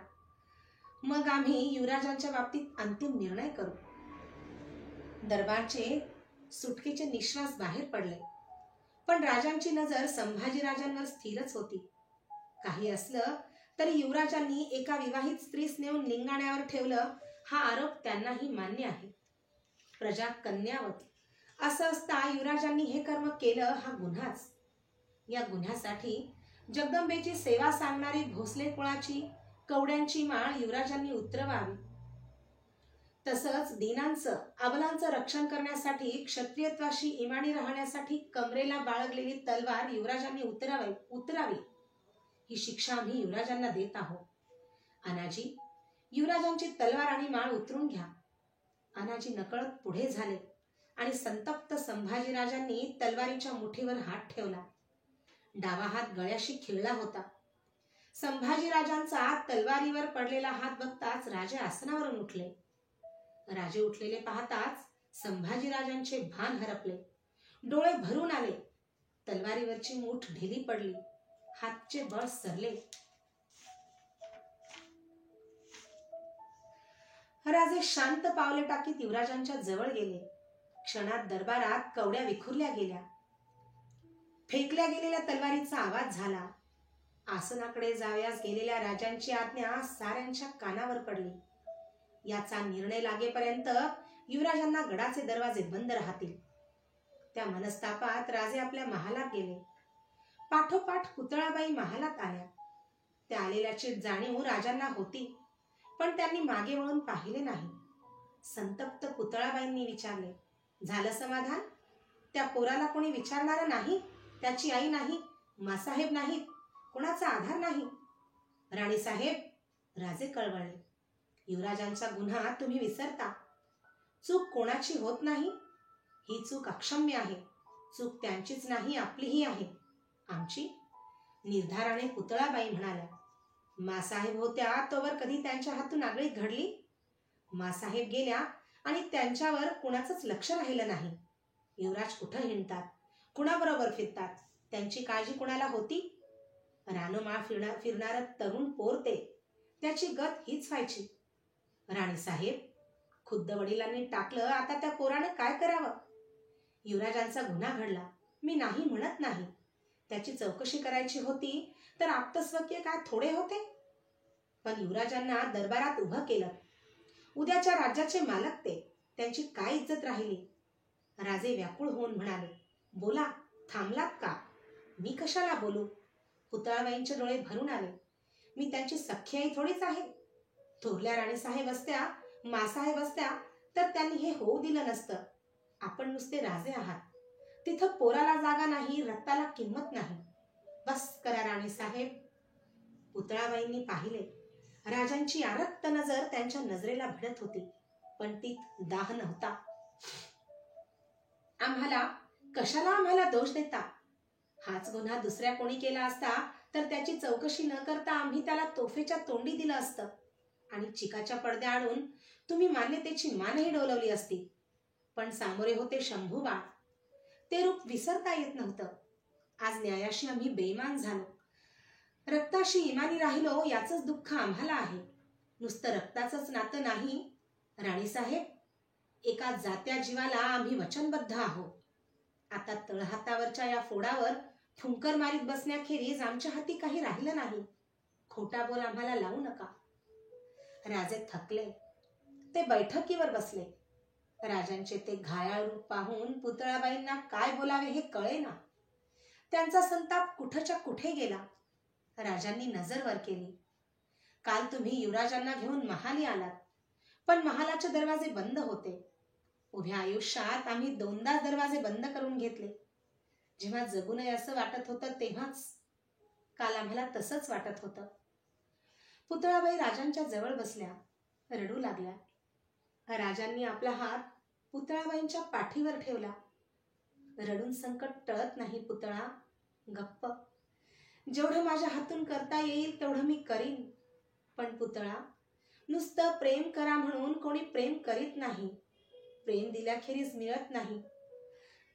A: मग आम्ही युवराजांच्या बाबतीत अंतिम निर्णय करू. दरबारचे सुटकेचे निश्वास बाहेर पडले, पण राजांची नजर संभाजीराजांवर स्थिरच होती. काही असलं तरी युवराजांनी एका विवाहित स्त्रीस नेऊन लिंगाण्यावर ठेवलं हा आरोप त्यांनाही मान्य आहे. प्रजा कन्यावत असं असता युवराजांनी हे कर्म केलं हा गुन्हाच. या गुन्ह्यासाठी जगदंबेची सेवा सांगणारी भोसले कुळाची कवड्यांची माळ युवराजांनी उतरवावी. तसंच दीनांचं अबलांचं रक्षण करण्यासाठी क्षत्रियत्वाशी इमानी राहण्यासाठी कमरेला बाळगलेली तलवार युवराजांनी उतरावी. ही शिक्षा आम्ही युवराजांना देत आहोत. अनाजी, युवराजांची तलवार आणि माळ उतरून घ्या. अनाजी नकळत पुढे झाले आणि संतप्त संभाजीराजांनी तलवारीच्या मुठीवर हात ठेवला. डावा हात गळ्याशी खिळला होता. संभाजीराजांचा तलवारीवर पडलेला हात बघताच राजे आसनावरून उठले. राजे उठलेले पाहताच संभाजीराजांचे भान हरपले. डोळे भरून आले. तलवारीवरची मूठ ढिली पडली. हातचे बळ सरले. राजे शांत पावले टाकीत युवराजांच्या जवळ गेले. क्षणात दरबारात कवड्या विखुरल्या गेल्या. फेकल्या गेलेल्या तलवारीचा आवाज झाला. आसनाकडे जावयास गेलेल्या राजांची आज्ञा साऱ्यांच्या कानावर पडली. याचा निर्णय लागेपर्यंत युवराजांना गडाचे दरवाजे बंद राहतील. त्या मनस्तापात राजे आपल्या महालात गेले. पाठोपाठ पुतळाबाई महालात आल्या. त्या आलेल्याची जाणीव राजांना होती, पण त्यांनी मागे वळून पाहिले नाही. संतप्त पुतळाबाईंनी विचारले, झालं समाधान? त्या पोराला कोणी विचारणार नाही? त्याची आई नाही, मासाहेब नाहीत, कोणाचा आधार नाही. राणीसाहेब, राजे कळवळले, युवराजांचा गुन्हा तुम्ही विसरता. चूक कोणाची होत नाही. ही चूक अक्षम्य आहे. चूक त्यांचीच नाही, आपलीही आहे. आमची? निर्धाराने पुतळाबाई म्हणाल्या. मासाहेब होत्या तोवर कधी त्यांच्या हातून आगळीक घडली? मासाहेब गेल्या आणि त्यांच्यावर कुणाचंच लक्ष राहिलं नाही. युवराज कुठं हिंडतात, कुणाबरोबर फिरतात, त्यांची काळजी कुणाला होती? रानोमाळ फिरणारं तरुण पोरते, त्याची गत हीच व्हायची. राणीसाहेब, खुद्द वडिलांनी टाकलं, आता त्या पोरानं काय करावं? युवराजांचा गुन्हा घडला, मी नाही म्हणत नाही. त्याची चौकशी करायची होती तर आप्तस्वकीय काय थोडे होते? पण युवराजांना दरबारात उभं केलं. उद्याच्या राज्याचे मालक ते, त्यांची काय इज्जत राहिली? राजे व्याकुळ होऊन म्हणाले, बोला, थांबलात का? मी कशाला बोलू? पुतळाबाईंचे डोळे भरून आले. मी त्यांची सख्खी आई थोडीच आहे. थोरल्या राणीसाहेब असत्या, मासाहेब असत्या तर त्यांनी हे होऊ दिलं नसतं. आपण नुसते राजे आहात. तिथं पोराला जागा नाही, रक्ताला किंमत नाही. बस करा राणीसाहेब. पुतळाबाईंनी पाहिले. राजांची आरक्त नजर त्यांच्या नजरेला भिडत होती, पण तीत दाह नव्हता. कशाला आम्हाला दोष देता? हाच गुन्हा दुसऱ्या कोणी केला असता तर त्याची चौकशी न करता आम्ही त्याला तोफेच्या तोंडी दिलं असतं आणि चिकाच्या पडद्या आडून तुम्ही मान्यतेची मानही डोलवली असती. पण सामोरे होते शंभूबाळ. ते रूप विसरता येत नव्हतं. आज न्यायाशी आम्ही बेईमान झालो. रक्ताशी इमानी राहिलो याचंच दुःख आम्हाला आहे. नुसतं रक्ताचंच नातं नाही राणीसाहेब, एका जात्या जीवाला आम्ही वचनबद्ध आहोत. आता तळहातावरच्या या फोडावर फुंकर मारीत बसण्याखेरीज आमच्या हाती काही राहिलं नाही. खोटा बोल आम्हाला लावू नका. राजे थकले. ते बैठकीवर बसले. राजांचे ते घायाळ रूप पाहून पुतळाबाईंना काय बोलावे हे कळेना. त्यांचा संताप कुठच्या कुठे गेला. राजांनी नजर वर केली. काल तुम्ही युवराजांना घेऊन महाली आलात, पण महालाचे दरवाजे बंद होते. उभ्या आयुष्यात आम्ही 2दा दरवाजे बंद करून घेतले. जेव्हा जगू नये असं वाटत होतं तेव्हाच. काल आम्हाला तसंच वाटत होतं. पुतळाबाई राजांच्या जवळ बसल्या, रडू लागल्या. राजांनी आपला हात पुतळाबाईंच्या पाठीवर ठेवला. रडून संकट टळत नाही पुतळा, गप्प. जेवढं माझ्या हातून करता येईल तेवढं मी करीन. पण पुतळा, नुसतं प्रेम करा म्हणून कोणी प्रेम करीत नाही. प्रेम दिल्याखेरीज मिळत नाही.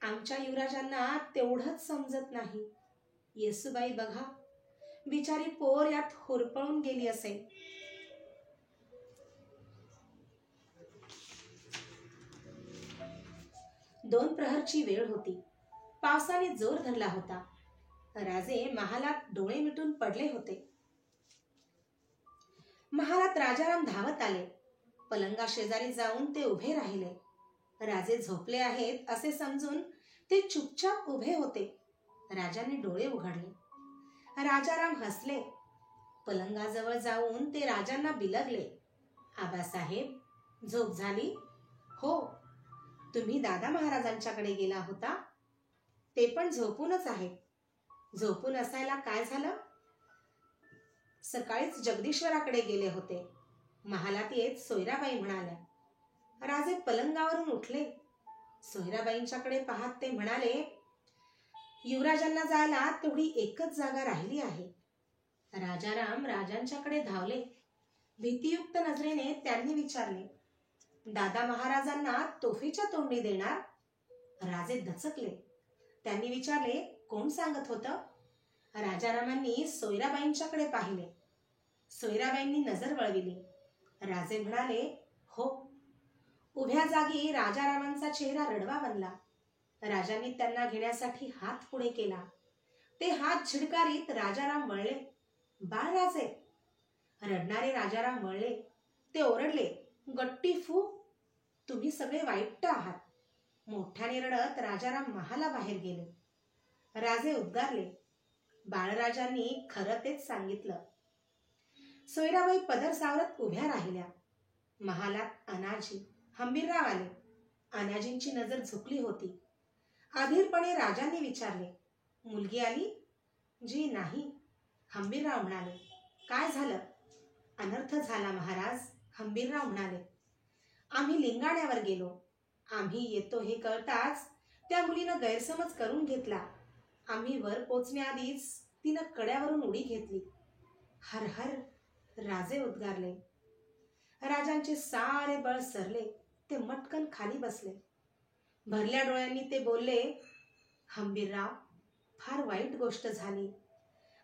A: आमच्या युवराजांना तेवढंच समजत नाही. येसूबाई बघा, बिचारी पोर यात होरपळून गेली असेल. दोन प्रहरची वेळ होती. पावसाने जोर धरला होता. राजे महालात डोळे मिटून पडले होते. महालात राजाराम धावत आले. पलंगा शेजारी जाऊन ते उभे राहिले. राजे झोपले आहेत असे समजून ते चुपचाप उभे होते. राजांनी डोळे उघडले. राजाराम हसले. पलंगाजवळ जाऊन ते राजांना बिलगले, आबासाहेब, झोप झाली? हो. तुम्ही दादा महाराजांच्याकडे गेला होता? ते पण झोपूनच आहे. झोपून असायला काय झालं? सकाळीच जगदीश्वराकडे गेले होते. महालात येत सोयराबाई म्हणाल्या. राजे पलंगावरून उठले. सोयराबाईंच्याकडे पाहत ते म्हणाले, युवराजांना जायला तेवढी एकच जागा राहिली आहे. राजाराम राजांच्याकडे धावले. भीतीयुक्त नजरेने त्यांनी विचारले, दादा महाराजांना तोफेच्या तोंडी देणार? राजे दचकले. त्यांनी विचारले, कोण सांगत होतं? राजारामांनी सोयराबाईंच्याकडे पाहिले. सोयराबाईंनी नजर वळविली. राजे म्हणाले, हो. उभ्या जागी राजारामांचा चेहरा रडवा बनला. राजांनी त्यांना घेण्यासाठी हात पुढे केला. ते हात झिडकारीत राजाराम वळले. बाळराजे. रडणारे राजाराम वळले. ते ओरडले, गट्टी फू, तुम्ही सगळे वाईट आहात. मोठ्याने रडत राजाराम महाला बाहेर गेले. राजे उद्गारले. बाळराजांनी खरं तेच सांगितलं. सोयराबाई पदर सावरत उभ्या राहिल्या. महालात अनाजी, हंबीरराव आले. अनाजींची नजर झुकली होती. अधीरपणे राजांनी विचारले, मुलगी आली? जी नाही. हंबीरराव म्हणाले. काय झालं? अनर्थ झाला महाराज, हंबीरराव म्हणाले. आम्ही लिंगाण्यावर गेलो. आम्ही येतो हे कळताच त्या मुलीनं गैरसमज करून घेतला. आम्ही वर पोचण्याआधीच तिनं कड्यावरून उडी घेतली. हर हर, राजे उद्गारले. राजांचे सारे बळ सरले. ते मटकन खाली बसले. भरल्या डोळ्यांनी ते बोलले, हंबीरराव, फार वाईट गोष्ट झाली.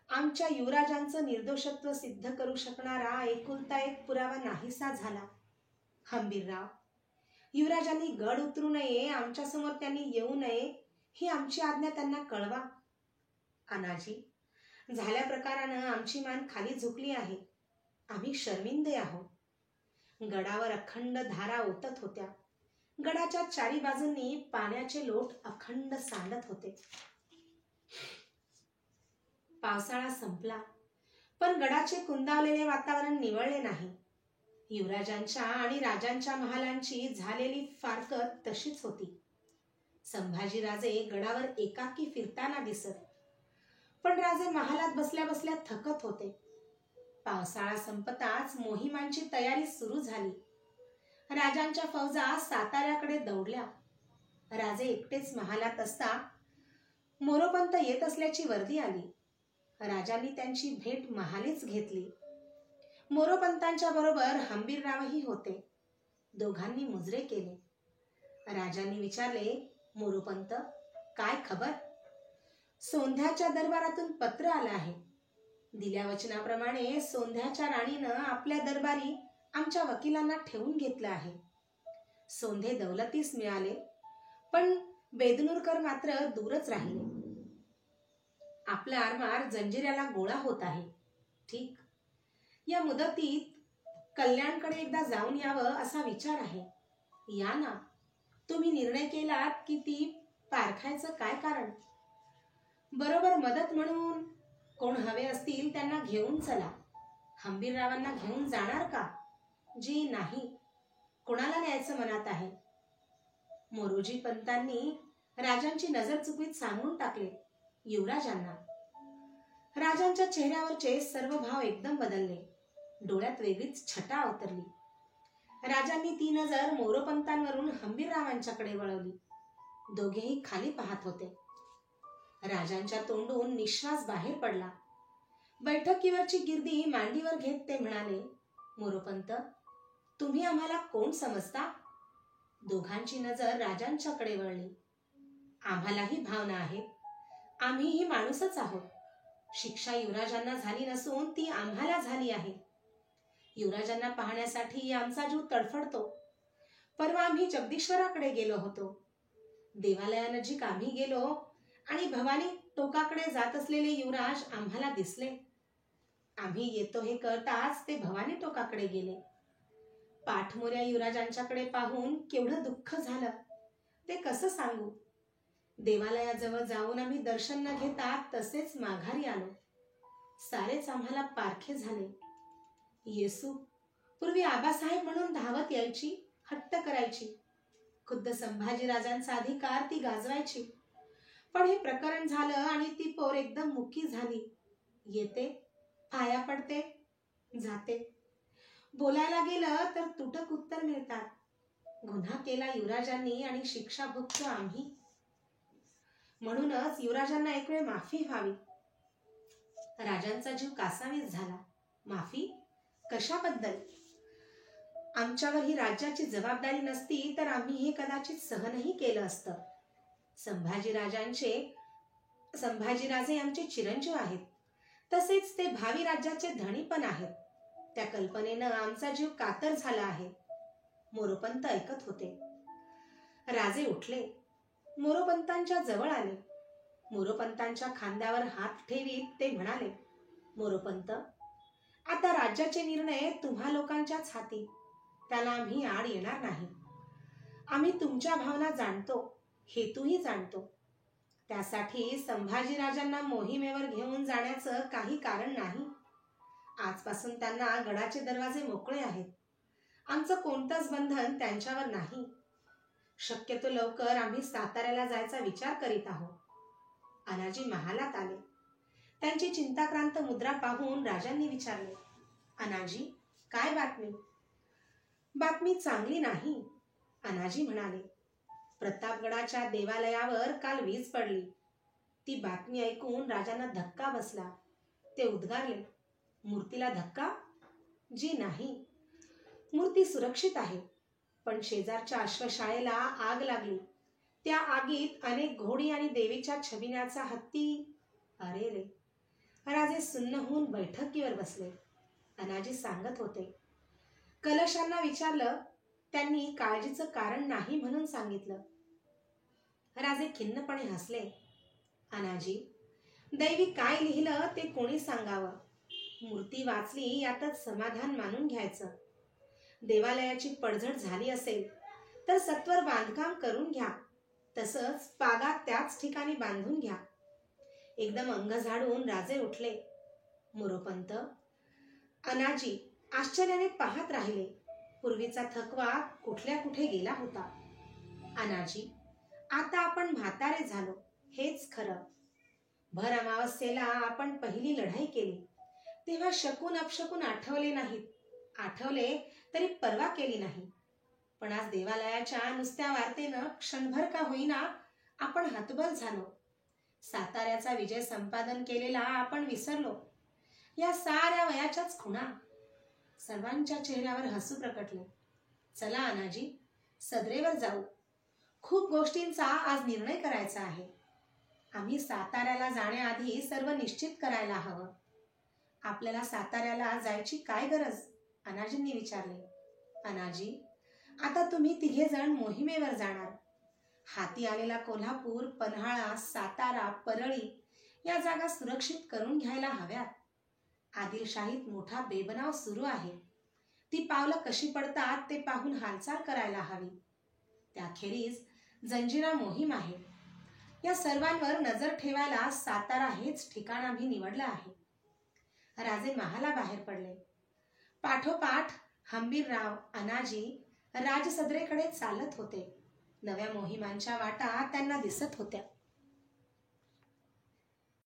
A: आमच्या युवराजांचं निर्दोषत्व सिद्ध करू शकणारा एकुलता एक पुरावा नाहीसा झाला. हंबीरराव, युवराजांनी गड उतरू नये, आमच्यासमोर त्यांनी येऊ नये, ही आमची आज्ञा त्यांना कळवा. अनाजी, झाल्या प्रकारानं आमची मान खाली झुकली आहे. आम्ही शर्मिंदे आहोत. गडावर अखंड धारा ओतत होत्या. गडाच्या चारी बाजूंनी पाण्याचे लोट अखंड सांडत होते. पावसाळा संपला, पण गडाचे कुंदावलेले वातावरण निवळले नाही. युवराजांच्या आणि राजांच्या महालांची झालेली फारकत तशीच होती. संभाजीराजे गडावर एकाकी फिरताना दिसत, पण राजे महालात बसल्या बसल्या थकत होते. पावसाळा संपताच मोहिमांची तयारी सुरू झाली. राजांच्या फौजा साताऱ्याकडे दौडल्या. राजे एकटेच महालात असता मोरोपंत येत असल्याची वर्दी आली. राजांनी त्यांची भेट महालीच घेतली. मोरोपंतांच्या बरोबर हंबीररावही होते. दोघांनी मुजरे केले. राजांनी विचारले, मोरोपंत, काय खबर? सोंध्याच्या दरबारातून पत्र आलं आहे. दिल्या वचनाप्रमाणे सोंध्याच्या राणीनं आपल्या दरबारी आमच्या वकिलांना ठेवून घेतलं आहे. सोंधे दौलतीस मिळाले, पण बेदनूरकर मात्र दूरच राहिले. आपला आरमार जंजिऱ्याला गोळा होत आहे. ठीक, या मुदतीत कल्याणकडे एकदा जाऊन यावं असा विचार आहे. या ना. तुम्ही निर्णय केलात की ती पारखायचं काय कारण? बरोबर मदत म्हणून कोण हवे असतील त्यांना घेऊन चला. हंबीररावांना घेऊन जाणार का? जी नाही. कोणाला न्यायचं मनात आहे? मोरोजी पंतांनी राजांची नजर चुकीत सांगून टाकले, युवराजांना. राजांच्या चेहऱ्यावरचे सर्व भाव एकदम बदलले. डोळ्यात वेगळीच छटा अवतरली. राजांनी ती नजर मोरोपंतांवरून हंबीररावांच्याकडे वळवली. दोघेही खाली पाहत होते. राजांच्या तोंडून निश्वास बाहेर पडला. बैठकीवरची गिरदी मांडीवर घेत ते म्हणाले, मोरोपंत, तुम्ही आम्हाला कोण समजता? दोघांची नजर राजांच्याकडे वळली. आम्हालाही भावना आहेत. आम्हीही माणूसच आहोत. शिक्षा युवराजांना झाली नसून ती आम्हाला झाली आहे. युवराजांना पाहण्यासाठी आमचा जीव तडफडतो. परवा आम्ही जगदीश्वराकडे गेलो होतो. देवालयानजीक आम्ही गेलो आणि भवानी टोकाकडे जात असलेले युवराज आम्हाला दिसले. आम्ही येतो हे कळताच ते भवानी टोकाकडे गेले. पाठमोऱ्या युवराजांच्याकडे पाहून केवढं दुःख झालं ते कसं सांगू. देवालयाजवळ जाऊन आम्ही दर्शन न घेता तसेच माघारी आलो. सारेच आम्हाला पारखे झाले. येसू पूर्वी आबासाहेब म्हणून धावत यायची, हट्ट करायची. खुद्द संभाजीराजांचा अधिकार ती गाजवायची. पण हे प्रकरण झालं आणि ती पोर एकदम मुकी झाली. येते, पाया पडते, जाते. बोलायला गेलं तर तुटक उत्तर मिळतात. गुन्हा केला युवराजांनी आणि शिक्षा भोगतो आम्ही. म्हणूनच युवराजांना एक वेळ माफी व्हावी. राजांचा जीव कासावीस झाला. माफी? कशाबद्दल? आमच्यावर ही राज्याची जबाबदारी नसती तर आम्ही हे कदाचित सहनही केलं असतं. संभाजीराजे आमचे चिरंजीव आहेत. तसेच ते भावी राज्याचे धणी पण आहेत. त्या कल्पनेनं आमचा जीव कातर झाला आहे. मोरोपंत ऐकत होते. राजे उठले. मोरोपंतांच्या जवळ आले. मोरोपंतांच्या खांद्यावर हात ठेवीत ते म्हणाले, मोरोपंत, आता राज्याचे निर्णय तुम्हा लोकांच्याच हाती. त्याला आम्ही आड येणार नाही. आम्ही तुमच्या भावना जाणतो, हेतूही जाणतो. त्यासाठी संभाजीराजांना मोहिमेवर घेऊन जाण्याचं काही कारण नाही. आजपासून त्यांना गडाचे दरवाजे मोकळे आहेत. आमचं कोणतंच बंधन त्यांच्यावर नाही. शक्यतो लवकर आम्ही साताऱ्याला जायचा विचार करीत आहोत. अनाजी महालात आले. त्यांची चिंताक्रांत मुद्रा पाहून राजांनी विचारले, अनाजी, काय बातमी? बातमी चांगली नाही, अनाजी म्हणाले. प्रतापगडाच्या देवालयावर काल वीज पडली. ती बातमी ऐकून राजांना धक्का बसला. ते उद्गारले, मूर्तीला धक्का? जी नाही. मूर्ती सुरक्षित आहे, पण शेजारच्या अश्वशाळेला आग लागली. त्या आगीत अनेक घोडी आणि देवीच्या छबिन्याचा हत्ती. अरे रे. राजे सुन्न होऊन बैठकीवर बसले. अनाजी सांगत होते. कलशांना विचारलं. त्यांनी काळजीचं कारण नाही म्हणून सांगितलं. राजे खिन्नपणे हसले. अनाजी, दैवी काय लिहिलं ते कोणी सांगावं. मूर्ती वाचली यातच समाधान मानून घ्यायचं. देवालयाची पडझड झाली असेल तर सत्वर बांधकाम करून घ्या, तसंच पागा त्याच ठिकाणी बांधून घ्या. एकदम अंग झाडून राजे उठले. मोरोपंत अनाजी आश्चर्याने पाहत राहिले. पूर्वीचा थकवा कुठल्या कुठे गेला होता. अनाजी, आता आपण म्हातारे झालो, हेच खरं. भर अमावस्येला आपण पहिली लढाई केली, तेव्हा शकून अपशकून आठवले नाहीत. आठवले तरी पर्वा केली नाही. पण आज देवालयाच्या नुसत्या वार्तेनं क्षणभर का होईना आपण हतबल झालो. साताऱ्याचा विजय संपादन केलेला आपण विसरलो. या साऱ्या वयाच्याच खुणा. सर्वांच्या चेहऱ्यावर हसू प्रकटले. चला अनाजी, सदरेवर जाऊ. खूप गोष्टींचा आज निर्णय करायचा आहे. आम्ही साताऱ्याला जाण्याआधी सर्व निश्चित करायला हवं. आपल्याला साताऱ्याला जायची काय गरज? अनाजींनी विचारले. अनाजी, आता तुम्ही तिघे जण मोहिमेवर जाणार. हाती आलेला कोल्हापूर, पन्हाळा, सातारा, परळी या जागा सुरक्षित करून घ्यायला हव्यात. आदिलशाहीत मोठा बेबनाव सुरू आहे. ती पावलं कशी पडतात ते पाहून हालचाल करायला हवी. त्याखेरीज जंजिरा मोहीम आहे. या सर्वांवर नजर ठेवायला सातारा हेच ठिकाण आम्ही निवडलं आहे. राजे महालाबाहेर पडले. पाठोपाठ हंबीरराव, अनाजी राजसदरेकडे चालत होते. नव्या मोहिमांच्या वाटा त्यांना दिसत होत्या.